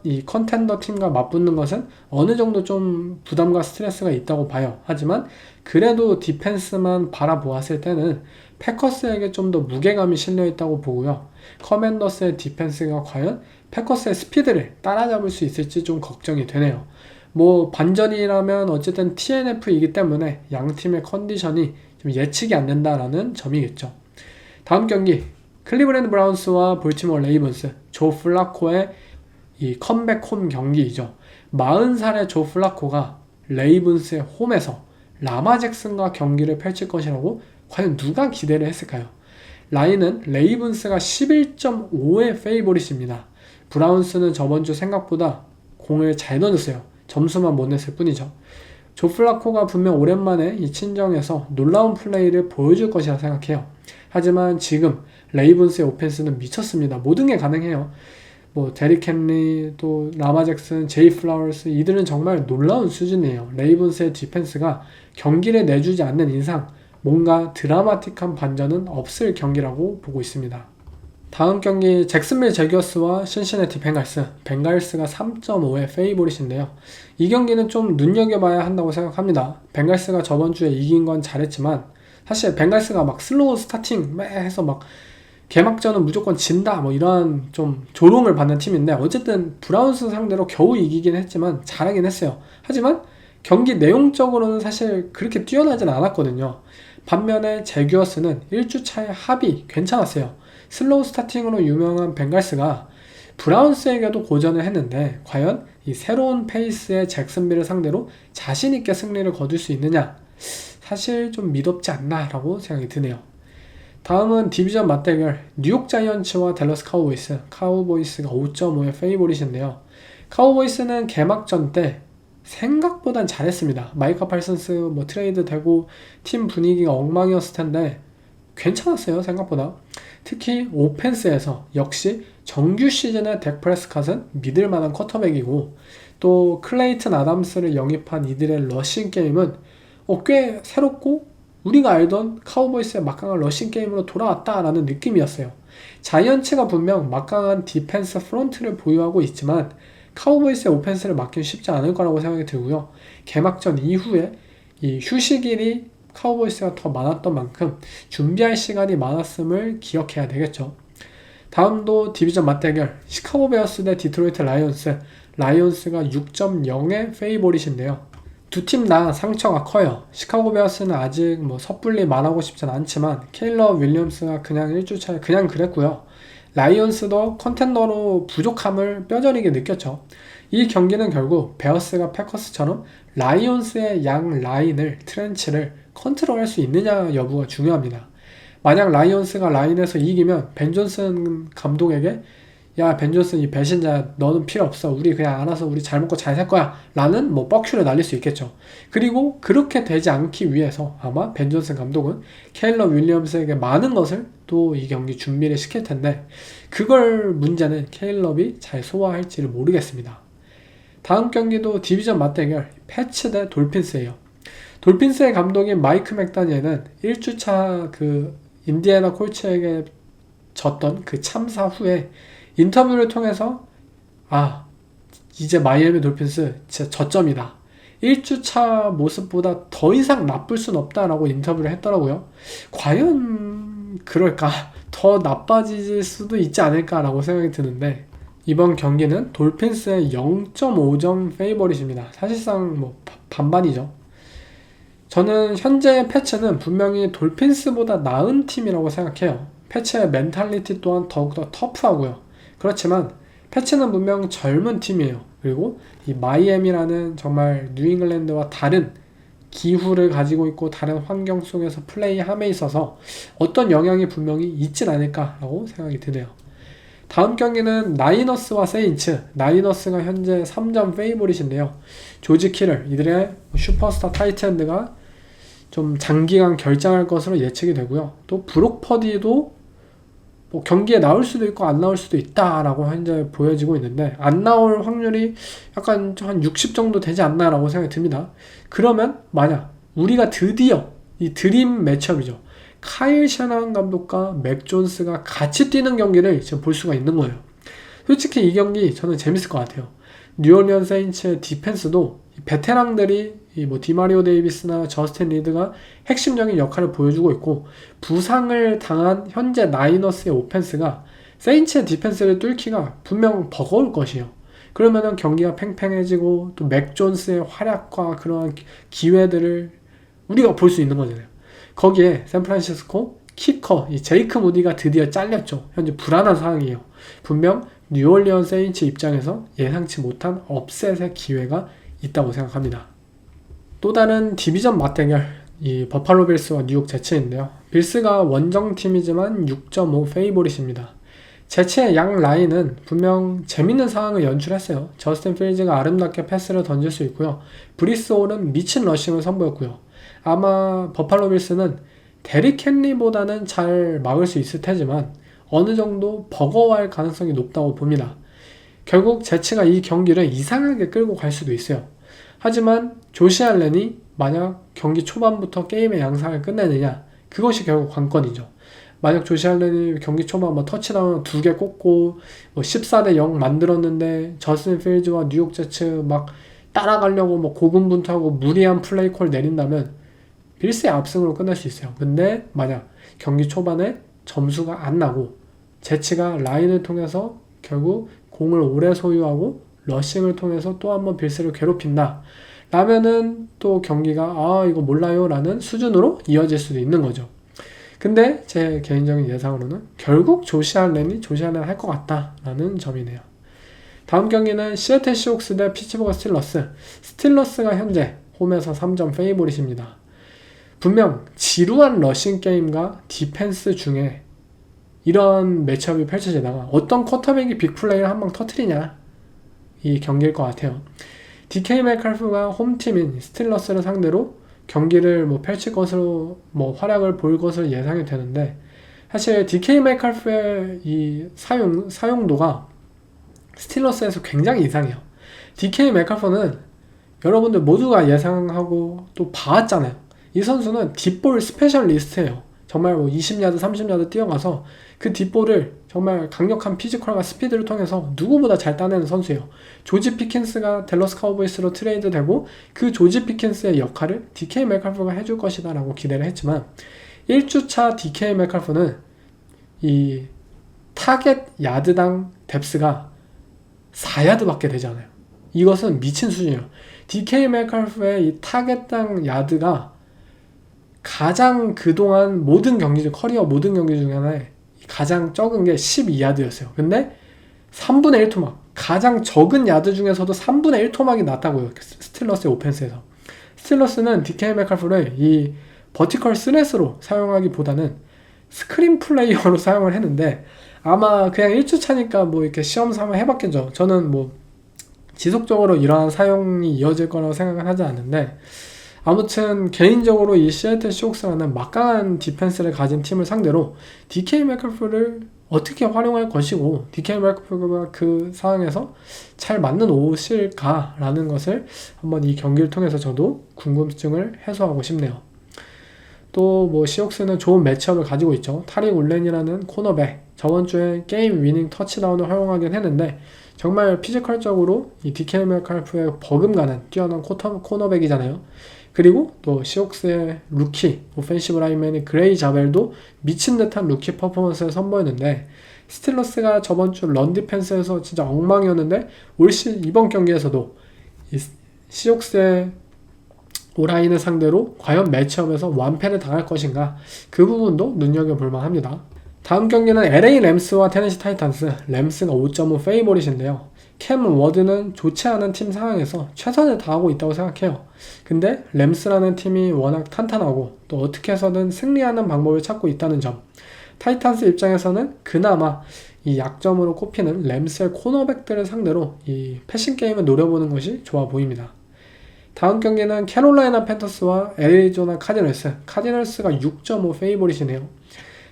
이 컨텐더 팀과 맞붙는 것은 어느 정도 좀 부담과 스트레스가 있다고 봐요. 하지만 그래도 디펜스만 바라보았을 때는 패커스에게 좀 더 무게감이 실려있다고 보고요. 커맨더스의 디펜스가 과연 패커스의 스피드를 따라잡을 수 있을지 좀 걱정이 되네요. 뭐 반전이라면 어쨌든 TNF이기 때문에 양 팀의 컨디션이 좀 예측이 안 된다라는 점이겠죠. 다음 경기 클리브랜드 브라운스와 볼티모어 레이븐스, 조 플라코의 이 컴백 홈 경기이죠. 40살의 조 플라코가 레이븐스의 홈에서 라마 잭슨과 경기를 펼칠 것이라고 과연 누가 기대를 했을까요? 라인은 레이븐스가 11.5의 페이보릿입니다. 브라운스는 저번주 생각보다 공을 잘 던졌어요. 점수만 못 냈을 뿐이죠. 조 플라코가 분명 오랜만에 이 친정에서 놀라운 플레이를 보여줄 것이라 생각해요. 하지만 지금 레이븐스의 오펜스는 미쳤습니다. 모든 게 가능해요. 뭐 데릭 헨리, 또 라마 잭슨, 제이 플라워스, 이들은 정말 놀라운 수준이에요. 레이븐스의 디펜스가 경기를 내주지 않는 이상 뭔가 드라마틱한 반전은 없을 경기라고 보고 있습니다. 다음 경기 잭슨빌 제규어스와 신시내티 벵갈스가 3.5의 페이보릿인데요. 이 경기는 좀 눈여겨봐야 한다고 생각합니다. 벵갈스가 저번주에 이긴 건 잘했지만 사실 벵갈스가 막 슬로우 스타팅 해서 막 개막전은 무조건 진다 뭐 이런 좀 조롱을 받는 팀인데 어쨌든 브라운스 상대로 겨우 이기긴 했지만 잘하긴 했어요. 하지만 경기 내용적으로는 사실 그렇게 뛰어나진 않았거든요. 반면에 제규어스는 1주차의 합이 괜찮았어요. 슬로우 스타팅으로 유명한 벵갈스가 브라운스에게도 고전을 했는데 과연 이 새로운 페이스의 잭슨빌을 상대로 자신있게 승리를 거둘 수 있느냐, 사실 좀 미덥지 않나 라고 생각이 드네요. 다음은 디비전 맞대결 뉴욕 자이언츠와 댈러스 카우보이스가 5.5의 페이보릿인데요. 카우보이스는 개막전 때 생각보단 잘했습니다. 마이카 팔슨스 뭐 트레이드 되고 팀 분위기가 엉망이었을 텐데 괜찮았어요. 생각보다. 특히 오펜스에서 역시 정규 시즌의 덱 프레스캇은 믿을만한 쿼터백이고 또 클레이튼 아담스를 영입한 이들의 러싱 게임은 꽤 새롭고 우리가 알던 카우보이스의 막강한 러싱 게임으로 돌아왔다라는 느낌이었어요. 자이언츠가 분명 막강한 디펜스 프론트를 보유하고 있지만 카우보이스의 오펜스를 막기는 쉽지 않을 거라고 생각이 들고요. 개막전 이후에 이 휴식일이 카우보이스가 더 많았던 만큼 준비할 시간이 많았음을 기억해야 되겠죠. 다음도 디비전 맞대결 시카고 베어스 대 디트로이트 라이온스가 6.0의 페이보릿인데요. 두 팀 다 상처가 커요. 시카고 베어스는 아직 뭐 섣불리 말하고 싶진 않지만 케일럽 윌리엄스가 그냥 1주차에 그냥 그랬고요. 라이온스도 컨텐더로 부족함을 뼈저리게 느꼈죠. 이 경기는 결국 베어스가 패커스처럼 라이온스의 양 라인을 트렌치를 컨트롤할 수 있느냐 여부가 중요합니다. 만약 라이온스가 라인에서 이기면 벤 존슨 감독에게 야, 벤 존슨 이 배신자 너는 필요 없어. 우리 그냥 알아서 우리 잘 먹고 잘 살 거야. 라는 뭐 뻑큐를 날릴 수 있겠죠. 그리고 그렇게 되지 않기 위해서 아마 벤 존슨 감독은 케일럽 윌리엄스에게 많은 것을 또 이 경기 준비를 시킬 텐데 그걸 문제는 케일럽이 잘 소화할지를 모르겠습니다. 다음 경기도 디비전 맞대결 패츠 대 돌핀스예요. 돌핀스의 감독인 마이크 맥다니엘은 1주차 그 인디애나 콜츠에게 졌던 그 참사 후에 인터뷰를 통해서 이제 마이애미 돌핀스 진짜 저점이다. 1주차 모습보다 더 이상 나쁠 순 없다라고 인터뷰를 했더라고요. 과연 그럴까? 더 나빠질 수도 있지 않을까라고 생각이 드는데 이번 경기는 돌핀스의 0.5점 페이버릿입니다. 사실상 뭐 반반이죠. 저는 현재 패츠는 분명히 돌핀스보다 나은 팀이라고 생각해요. 패츠의 멘탈리티 또한 더욱더 터프하고요. 그렇지만 패츠는 분명 젊은 팀이에요. 그리고 이 마이애미라는 정말 뉴잉글랜드와 다른 기후를 가지고 있고 다른 환경 속에서 플레이함에 있어서 어떤 영향이 분명히 있진 않을까라고 생각이 드네요. 다음 경기는 나이너스와 세인츠. 나이너스가 현재 3점 페이보릿인데요. 조지 키를 이들의 슈퍼스타 타이트엔드가 좀 장기간 결장할 것으로 예측이 되고요. 또 브록 퍼디도 뭐 경기에 나올 수도 있고 안 나올 수도 있다라고 현재 보여지고 있는데 안 나올 확률이 약간 한 60 정도 되지 않나라고 생각이 듭니다. 그러면 만약 우리가 드디어 이 드림 매치업이죠. 카일 샤나한 감독과 맥 존스가 같이 뛰는 경기를 지금 볼 수가 있는 거예요. 솔직히 이 경기 저는 재밌을 것 같아요. 뉴올리언 세인츠의 디펜스도 베테랑들이 뭐 디마리오 데이비스나 저스틴 리드가 핵심적인 역할을 보여주고 있고 부상을 당한 현재 나이너스의 오펜스가 세인츠의 디펜스를 뚫기가 분명 버거울 것이에요. 그러면은 경기가 팽팽해지고 또 맥 존스의 활약과 그러한 기회들을 우리가 볼 수 있는 거잖아요. 거기에 샌프란시스코 키커 이 제이크 무디가 드디어 잘렸죠. 현재 불안한 상황이에요. 분명 뉴올리언 세인츠 입장에서 예상치 못한 업셋의 기회가 있다고 생각합니다. 또 다른 디비전 맞대결 이 버팔로 빌스와 뉴욕 제츠인데요. 빌스가 원정팀이지만 6.5 페이보릿입니다. 제츠의 양 라인은 분명 재밌는 상황을 연출했어요. 저스틴 필즈가 아름답게 패스를 던질 수 있고요. 브리스 홀은 미친 러싱을 선보였고요. 아마 버팔로 빌스는 데릭 헨리보다는 잘 막을 수 있을 테지만 어느 정도 버거워할 가능성이 높다고 봅니다. 결국 제츠가 이 경기를 이상하게 끌고 갈 수도 있어요. 하지만 조시 알렌이 만약 경기 초반부터 게임의 양상을 끝내느냐, 그것이 결국 관건이죠. 만약 조시 알렌이 경기 초반 뭐 터치다운 2개 꽂고 뭐 14대 0 만들었는데 저스틴 필즈와 뉴욕 제츠 막 따라가려고 뭐 고군분투하고 무리한 플레이 콜 내린다면 빌스의 압승으로 끝날 수 있어요. 근데 만약 경기 초반에 점수가 안 나고 제츠가 라인을 통해서 결국 공을 오래 소유하고 러싱을 통해서 또 한번 빌스를 괴롭힌다 라면은 또 경기가 이거 몰라요 라는 수준으로 이어질 수도 있는 거죠. 근데 제 개인적인 예상으로는 결국 조시 알렌이 할 것 같다 라는 점이네요. 다음 경기는 시애틀 시옥스 대 피츠버그 스틸러스. 스틸러스가 현재 홈에서 3점 페이보릿입니다. 분명 지루한 러싱 게임과 디펜스 중에 이런 매치업이 펼쳐지다가 어떤 쿼터백이 빅플레이를 한 방 터트리냐 이 경기일 것 같아요. DK 메칼프가 홈팀인 스틸러스를 상대로 경기를 뭐 펼칠 것으로 뭐 활약을 볼 것으로 예상이 되는데 사실 DK 메칼프의 이 사용도가 스틸러스에서 굉장히 이상해요. DK 메칼프는 여러분들 모두가 예상하고 또 봐왔잖아요. 이 선수는 딥볼 스페셜리스트예요. 정말 뭐 20야드, 30야드 뛰어가서 그 딥볼을 정말 강력한 피지컬과 스피드를 통해서 누구보다 잘 따내는 선수예요. 조지 피킨스가 댈러스 카우보이스로 트레이드 되고 그 조지 피킨스의 역할을 DK 메칼프가 해줄 것이다 라고 기대를 했지만 1주차 DK 메칼프는 이 타겟 야드당 뎁스가 4야드밖에 되지 않아요. 이것은 미친 수준이에요. DK 메칼프의 이 타겟당 야드가 가장 그동안 모든 경기 중 커리어 모든 경기 중에 하나에 가장 적은 게 12야드였어요. 근데 3분의 1 토막 가장 적은 야드 중에서도 3분의 1 토막이 났다고요. 스틸러스의 오펜스에서. 스틸러스는 DK 메칼프를 이 버티컬 스렛으로 사용하기보다는 스크린 플레이어로 사용을 했는데 아마 그냥 1주차니까 뭐 이렇게 시험 삼아 해봤겠죠. 저는 뭐 지속적으로 이러한 사용이 이어질 거라고 생각은 하지 않는데 아무튼 개인적으로 이 시애틀 시옥스라는 막강한 디펜스를 가진 팀을 상대로 DK 메칼프를 어떻게 활용할 것이고 DK 메커프가 그 상황에서 잘 맞는 옷일까라는 것을 한번 이 경기를 통해서 저도 궁금증을 해소하고 싶네요. 또 뭐 시옥스는 좋은 매치업을 가지고 있죠. 타릭 울렌이라는 코너백, 저번주에 게임 위닝 터치다운을 허용하긴 했는데 정말 피지컬적으로 이 DK 메칼프의 버금가는 뛰어난 코너백이잖아요. 그리고 또 시옥스의 루키 오펜시브 라인맨인 그레이 자벨도 미친 듯한 루키 퍼포먼스를 선보였는데, 스틸러스가 저번주 런 디펜스에서 진짜 엉망이었는데 이번 경기에서도 이 시옥스의 오라인을 상대로 과연 매치업에서 완패를 당할 것인가, 그 부분도 눈여겨볼만 합니다. 다음 경기는 LA 램스와 테네시 타이탄스. 램스가 5.5 페이보릿인데요. 캠 워드는 좋지 않은 팀 상황에서 최선을 다하고 있다고 생각해요. 근데 램스라는 팀이 워낙 탄탄하고 또 어떻게 해서든 승리하는 방법을 찾고 있다는 점, 타이탄스 입장에서는 그나마 이 약점으로 꼽히는 램스의 코너백들을 상대로 이 패싱 게임을 노려보는 것이 좋아 보입니다. 다음 경기는 캐롤라이나 팬터스와 애리조나 카디널스가 6.5 페이보릿이네요.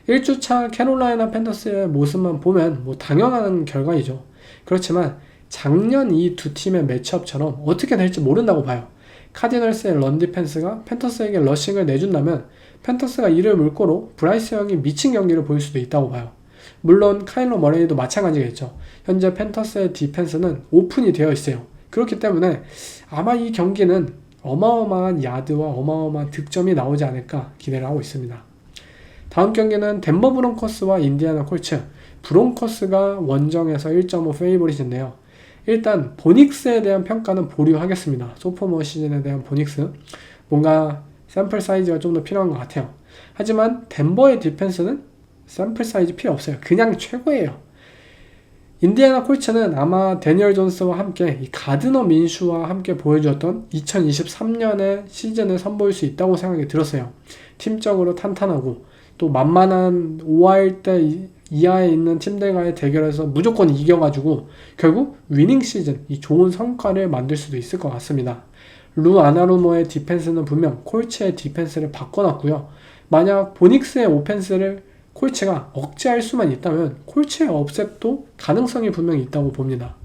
1주차 캐롤라이나 팬터스의 모습만 보면 뭐 당연한 결과이죠. 그렇지만 작년 이 두 팀의 매치업처럼 어떻게 될지 모른다고 봐요. 카디널스의 런 디펜스가 팬터스에게 러싱을 내준다면 팬터스가 이를 물꼬로 브라이스 형이 미친 경기를 보일 수도 있다고 봐요. 물론 카일러 머레이도 마찬가지겠죠. 현재 팬터스의 디펜스는 오픈이 되어 있어요. 그렇기 때문에 아마 이 경기는 어마어마한 야드와 어마어마한 득점이 나오지 않을까 기대를 하고 있습니다. 다음 경기는 덴버 브론커스와 인디애나 콜츠. 브론커스가 원정에서 1.5 페이보릿인데요. 일단 보닉스에 대한 평가는 보류하겠습니다. 소포머 시즌에 대한 보닉스, 뭔가 샘플 사이즈가 좀 더 필요한 것 같아요. 하지만 덴버의 디펜스는 샘플 사이즈 필요 없어요. 그냥 최고예요. 인디애나 콜츠는 아마 데니얼 존스와 함께 이 가드너 민슈와 함께 보여주었던 2023년의 시즌을 선보일 수 있다고 생각이 들었어요. 팀적으로 탄탄하고 또 만만한 5화일대 이하에 있는 팀들과의 대결에서 무조건 이겨가지고 결국 위닝 시즌, 이 좋은 성과를 만들 수도 있을 것 같습니다. 루 아나루모의 디펜스는 분명 콜츠의 디펜스를 바꿔놨고요. 만약 보닉스의 오펜스를 콜츠가 억제할 수만 있다면 콜츠의 업셋도 가능성이 분명히 있다고 봅니다.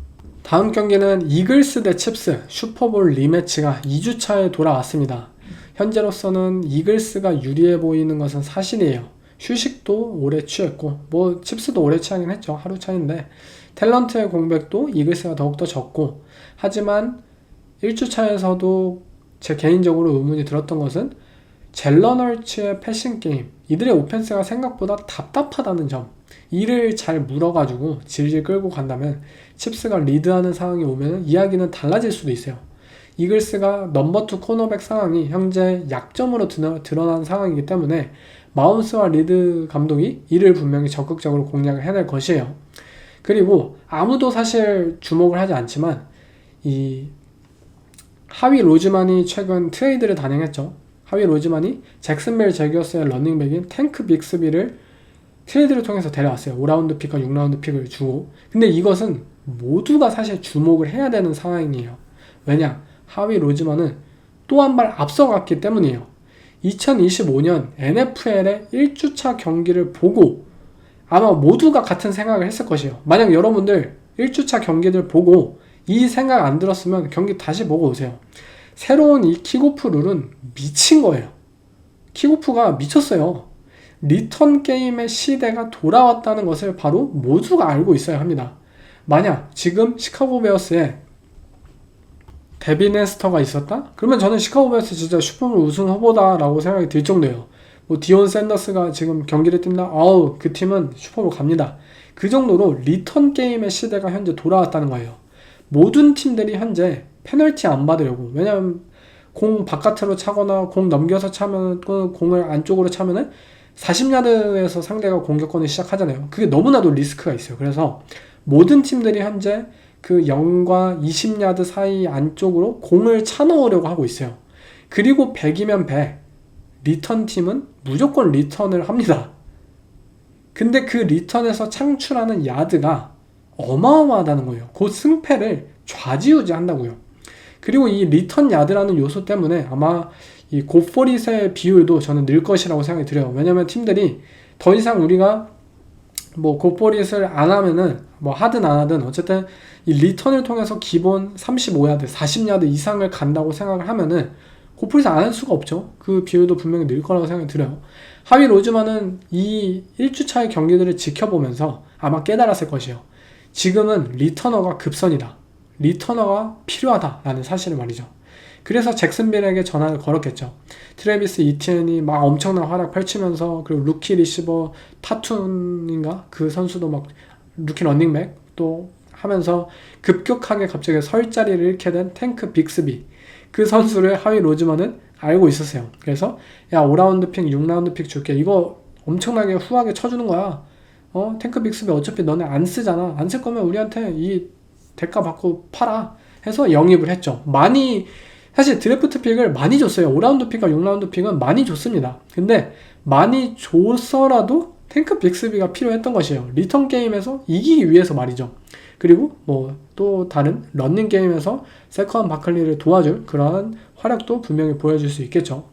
다음 경기는 이글스 대 칩스 슈퍼볼 리매치가 2주차에 돌아왔습니다. 현재로서는 이글스가 유리해 보이는 것은 사실이에요. 휴식도 오래 취했고 뭐 칩스도 오래 취하긴 했죠. 하루 차인데 탤런트의 공백도 이글스가 더욱더 적고, 하지만 1주차에서도 제 개인적으로 의문이 들었던 것은 젤런 헐츠의 패싱 게임, 이들의 오펜스가 생각보다 답답하다는 점, 이를 잘 물어가지고 질질 끌고 간다면 칩스가 리드하는 상황이 오면 이야기는 달라질 수도 있어요. 이글스가 넘버2 코너백 상황이 현재 약점으로 드러난 상황이기 때문에 마운스와 리드 감독이 이를 분명히 적극적으로 공략을 해낼 것이에요. 그리고 아무도 사실 주목을 하지 않지만 이 하위 로즈만이 최근 트레이드를 단행했죠. 하위 로즈만이 잭슨벨 제기어스의 러닝백인 탱크 빅스비를 트레이드를 통해서 데려왔어요. 5라운드 픽과 6라운드 픽을 주고. 근데 이것은 모두가 사실 주목을 해야 되는 상황이에요. 왜냐? 하위 로즈만은 또 한 발 앞서갔기 때문이에요. 2025년 NFL의 1주차 경기를 보고 아마 모두가 같은 생각을 했을 것이에요. 만약 여러분들 1주차 경기들 보고 이 생각 안 들었으면 경기 다시 보고 오세요. 새로운 이 킥오프 룰은 미친 거예요. 킥오프가 미쳤어요. 리턴 게임의 시대가 돌아왔다는 것을 바로 모두가 알고 있어야 합니다. 만약 지금 시카고 베어스에 데빈 헤스터가 있었다? 그러면 저는 시카고 베어스 진짜 슈퍼볼 우승 후보다라고 생각이 들 정도예요. 뭐 디온 샌더스가 지금 경기를 뛴다? 아우, 그 팀은 슈퍼볼 갑니다. 그 정도로 리턴 게임의 시대가 현재 돌아왔다는 거예요. 모든 팀들이 현재 페널티 안 받으려고. 왜냐면 공 바깥으로 차거나 공 넘겨서 차면, 공을 안쪽으로 차면은 40야드에서 상대가 공격권을 시작하잖아요. 그게 너무나도 리스크가 있어요. 그래서 모든 팀들이 현재 그 0과 20야드 사이 안쪽으로 공을 차넣으려고 하고 있어요. 그리고 100이면 100, 리턴 팀은 무조건 리턴을 합니다. 근데 그 리턴에서 창출하는 야드가 어마어마하다는 거예요. 그 승패를 좌지우지한다고요. 그리고 이 리턴 야드라는 요소 때문에 아마 이 고4릿의 비율도 저는 늘 것이라고 생각이 들어요. 왜냐면 팀들이 더 이상 우리가 뭐 굿보릿을 안 하면은 뭐 하든 안 하든 어쨌든 이 리턴을 통해서 기본 35야드, 40야드 이상을 간다고 생각을 하면은 굿보릿을 안 할 수가 없죠. 그 비율도 분명히 늘 거라고 생각이 들어요. 하위 로즈만은 이 1주차의 경기들을 지켜보면서 아마 깨달았을 것이에요. 지금은 리터너가 급선이다. 리터너가 필요하다라는 사실을 말이죠. 그래서 잭슨빌에게 전화를 걸었겠죠. 트래비스 이티엔이 막 엄청난 활약 펼치면서, 그리고 루키 리시버 타툰인가? 그 선수도 막 루키 런닝백 또 하면서 급격하게 갑자기 설 자리를 잃게 된 탱크 빅스비, 그 선수를 하위 로즈먼은 알고 있었어요. 그래서 야 5라운드 픽 6라운드 픽 줄게, 이거 엄청나게 후하게 쳐주는 거야. 탱크 빅스비 어차피 너네 안 쓰잖아, 안 쓸 거면 우리한테 이 대가 받고 팔아 해서 영입을 했죠. 많이, 사실 드래프트 픽을 많이 줬어요. 5라운드 픽과 6라운드 픽은 많이 줬습니다. 근데 많이 줬어라도 탱크 빅스비가 필요했던 것이에요. 리턴 게임에서 이기기 위해서 말이죠. 그리고 뭐 또 다른 런닝 게임에서 세컨 바클리를 도와줄 그러한 활약도 분명히 보여줄 수 있겠죠.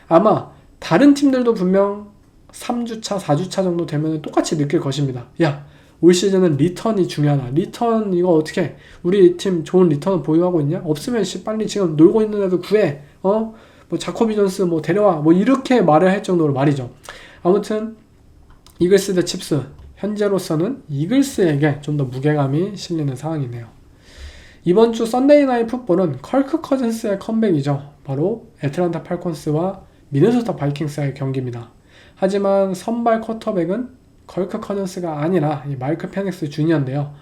아마 다른 팀들도 분명 3주차, 4주차 정도 되면 똑같이 느낄 것입니다. 야, 올 시즌은 리턴이 중요하다. 리턴 이거 어떻게, 우리 팀 좋은 리턴을 보유하고 있냐? 없으면 빨리 지금 놀고 있는 애들 구해. 뭐 자코비 존스 뭐 데려와. 뭐 이렇게 말을 할 정도로 말이죠. 아무튼 이글스 대 칩스, 현재로서는 이글스에게 좀 더 무게감이 실리는 상황이네요. 이번 주 썬데이 나잇 풋볼은 컬크 커즌스의 컴백이죠. 바로 애틀란타 팔콘스와 미네소타 바이킹스의 경기입니다. 하지만 선발 쿼터백은 컬크 커즌스가 아니라 마이크 페닉스 주니어인데요.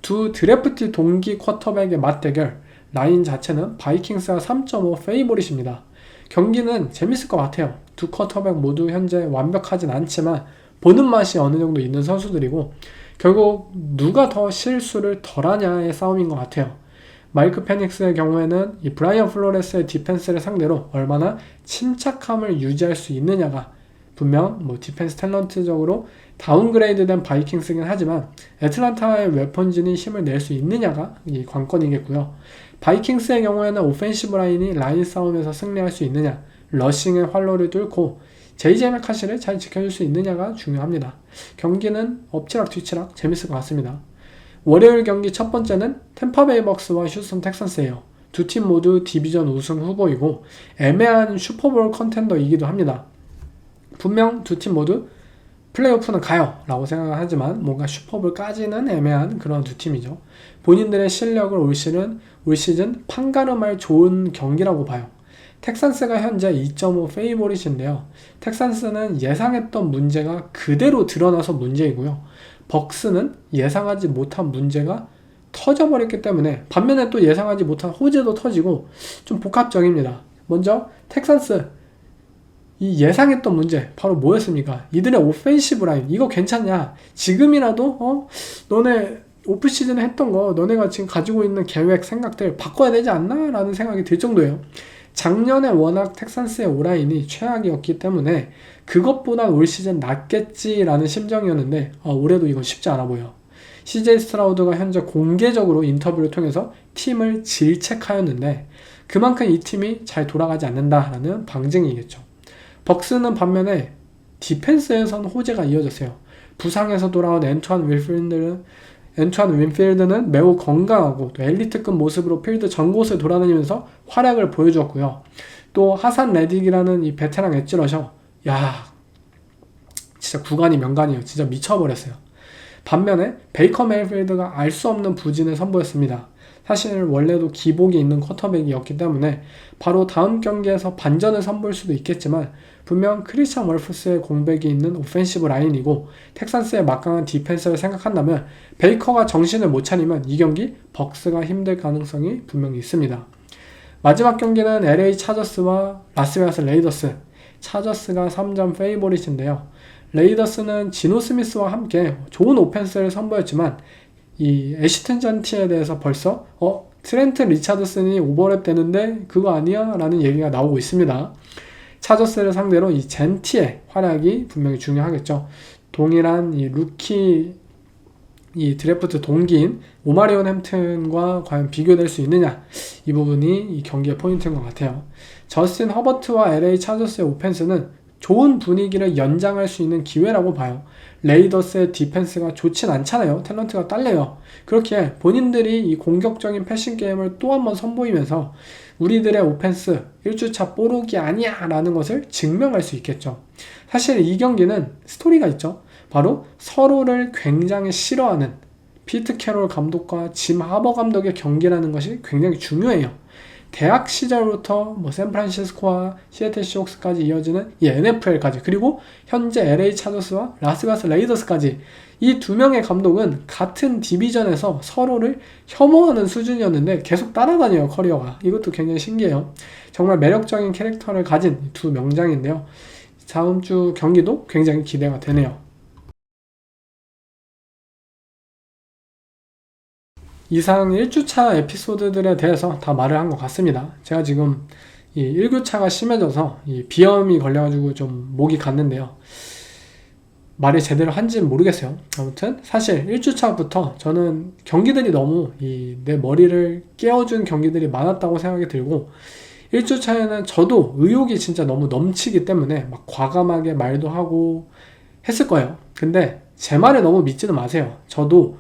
두 드래프트 동기 쿼터백의 맞대결, 라인 자체는 바이킹스가 3.5 페이보릿입니다. 경기는 재밌을 것 같아요. 두 쿼터백 모두 현재 완벽하진 않지만 보는 맛이 어느 정도 있는 선수들이고, 결국 누가 더 실수를 덜하냐의 싸움인 것 같아요. 마이크 페닉스의 경우에는 이 브라이언 플로레스의 디펜스를 상대로 얼마나 침착함을 유지할 수 있느냐가, 분명 뭐 디펜스 탤런트적으로 다운그레이드된 바이킹스긴 하지만 애틀란타의 웨펀진이 힘을 낼 수 있느냐가 이 관건이겠고요. 바이킹스의 경우에는 오펜시브 라인이 라인 싸움에서 승리할 수 있느냐, 러싱의 활로를 뚫고 JJ 메카시를 잘 지켜줄 수 있느냐가 중요합니다. 경기는 엎치락 뒤치락 재밌을 것 같습니다. 월요일 경기 첫 번째는 템파베이 벅스와 휴스턴 텍산스예요. 두 팀 모두 디비전 우승 후보이고 애매한 슈퍼볼 컨텐더이기도 합니다. 분명 두 팀 모두 플레이오프는 가요 라고 생각하지만 뭔가 슈퍼볼까지는 애매한 그런 두 팀이죠. 본인들의 실력을 올 시즌 판가름할 좋은 경기라고 봐요. 텍산스가 현재 2.5 페이보릿인데요. 텍산스는 예상했던 문제가 그대로 드러나서 문제이고요. 벅스는 예상하지 못한 문제가 터져버렸기 때문에 반면에 또 예상하지 못한 호재도 터지고 좀 복합적입니다. 먼저 텍산스, 이 예상했던 문제 바로 뭐였습니까? 이들의 오펜시브 라인, 이거 괜찮냐? 지금이라도 너네 오프시즌에 했던 거, 너네가 지금 가지고 있는 계획, 생각들 바꿔야 되지 않나? 라는 생각이 들 정도예요. 작년에 워낙 텍산스의 오라인이 최악이었기 때문에 그것보다 올 시즌 낫겠지라는 심정이었는데 올해도 이건 쉽지 않아 보여. CJ 스트라우드가 현재 공개적으로 인터뷰를 통해서 팀을 질책하였는데 그만큼 이 팀이 잘 돌아가지 않는다라는 방증이겠죠. 벅스는 반면에 디펜스에선 호재가 이어졌어요. 부상에서 돌아온 앤투안 윈필드는 매우 건강하고 또 엘리트급 모습으로 필드 전곳을 돌아다니면서 활약을 보여주었고요. 또 하산 레딕이라는 이 베테랑 엣지러셔, 야 진짜 구간이 명간이에요. 진짜 미쳐버렸어요. 반면에 베이커 메이필드가 알 수 없는 부진을 선보였습니다. 사실 원래도 기복이 있는 쿼터백이었기 때문에 바로 다음 경기에서 반전을 선보일 수도 있겠지만 분명 크리스찬 월프스의 공백이 있는 오펜시브 라인이고 텍산스의 막강한 디펜스를 생각한다면 베이커가 정신을 못 차리면 이 경기 벅스가 힘들 가능성이 분명히 있습니다. 마지막 경기는 LA 차저스와 라스베가스 레이더스, 차저스가 3점 페이보릿인데요. 레이더스는 지노 스미스와 함께 좋은 오펜스를 선보였지만 이 애시튼 잔티에 대해서 벌써 트렌트 리차드슨이 오버랩 되는데 그거 아니야? 라는 얘기가 나오고 있습니다. 차저스를 상대로 이 젠티의 활약이 분명히 중요하겠죠. 동일한 이 루키, 이 드래프트 동기인 오마리온 햄튼과 과연 비교될 수 있느냐, 이 부분이 이 경기의 포인트인 것 같아요. 저스틴 허버트와 LA 차저스의 오펜스는 좋은 분위기를 연장할 수 있는 기회라고 봐요. 레이더스의 디펜스가 좋진 않잖아요. 탤런트가 딸려요. 그렇게 본인들이 이 공격적인 패싱 게임을 또 한 번 선보이면서 우리들의 오펜스 1주차 뽀록이 아니야 라는 것을 증명할 수 있겠죠. 사실 이 경기는 스토리가 있죠. 바로 서로를 굉장히 싫어하는 피트 캐롤 감독과 짐 하버 감독의 경기라는 것이 굉장히 중요해요. 대학 시절부터 샌프란시스코와 시애틀 시옥스까지 이어지는 이 NFL까지, 그리고 현재 LA 차저스와 라스베가스 레이더스까지 이 두 명의 감독은 같은 디비전에서 서로를 혐오하는 수준이었는데 계속 따라다녀요, 커리어가. 이것도 굉장히 신기해요. 정말 매력적인 캐릭터를 가진 두 명장인데요. 다음 주 경기도 굉장히 기대가 되네요. 이상 1주차 에피소드들에 대해서 다 말을 한 것 같습니다. 제가 지금 이 1교차가 심해져서 이 비염이 걸려가지고 좀 목이 갔는데요. 말을 제대로 한지는 모르겠어요. 아무튼 사실 1주차부터 저는 경기들이 너무 내 머리를 깨워준 경기들이 많았다고 생각이 들고, 1주차에는 저도 의욕이 진짜 너무 넘치기 때문에 막 과감하게 말도 하고 했을 거예요. 근데 제 말을 너무 믿지는 마세요. 저도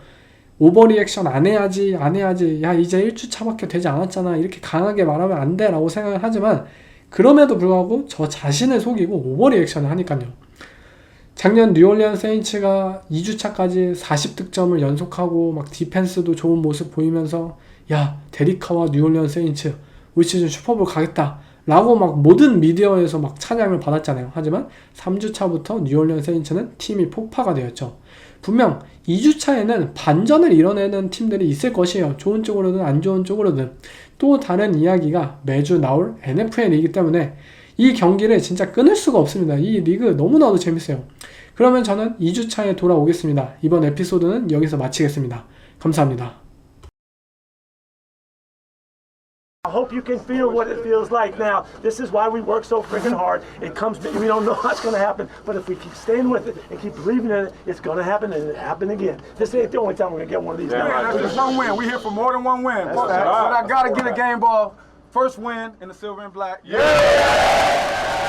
오버리액션 안 해야지 야 이제 1주차밖에 되지 않았잖아 이렇게 강하게 말하면 안 돼 라고 생각을 하지만, 그럼에도 불구하고 저 자신을 속이고 오버리액션을 하니까요. 작년 뉴올리언 세인츠가 2주차까지 40득점을 연속하고 막 디펜스도 좋은 모습 보이면서 야 데리카와 뉴올리언 세인츠 올 시즌 슈퍼볼 가겠다 라고 막 모든 미디어에서 막 찬양을 받았잖아요. 하지만 3주차부터 뉴올리언 세인츠는 팀이 폭파가 되었죠. 분명 2주차에는 반전을 이뤄내는 팀들이 있을 것이에요. 좋은 쪽으로든 안 좋은 쪽으로든. 또 다른 이야기가 매주 나올 NFL이기 때문에 이 경기를 진짜 끊을 수가 없습니다. 이 리그 너무나도 재밌어요. 그러면 저는 2주차에 돌아오겠습니다. 이번 에피소드는 여기서 마치겠습니다. 감사합니다. I hope you can feel what it feels like now. This is why we work so freaking hard. It comes, we don't know what's going to happen, but if we keep staying with it and keep believing in it, it's going to happen and it happen again. This ain't the only time we're going to get one of these. Yeah, that's just one win. We here for more than one win. But I got to get a game ball. First win in the silver and black. Yeah!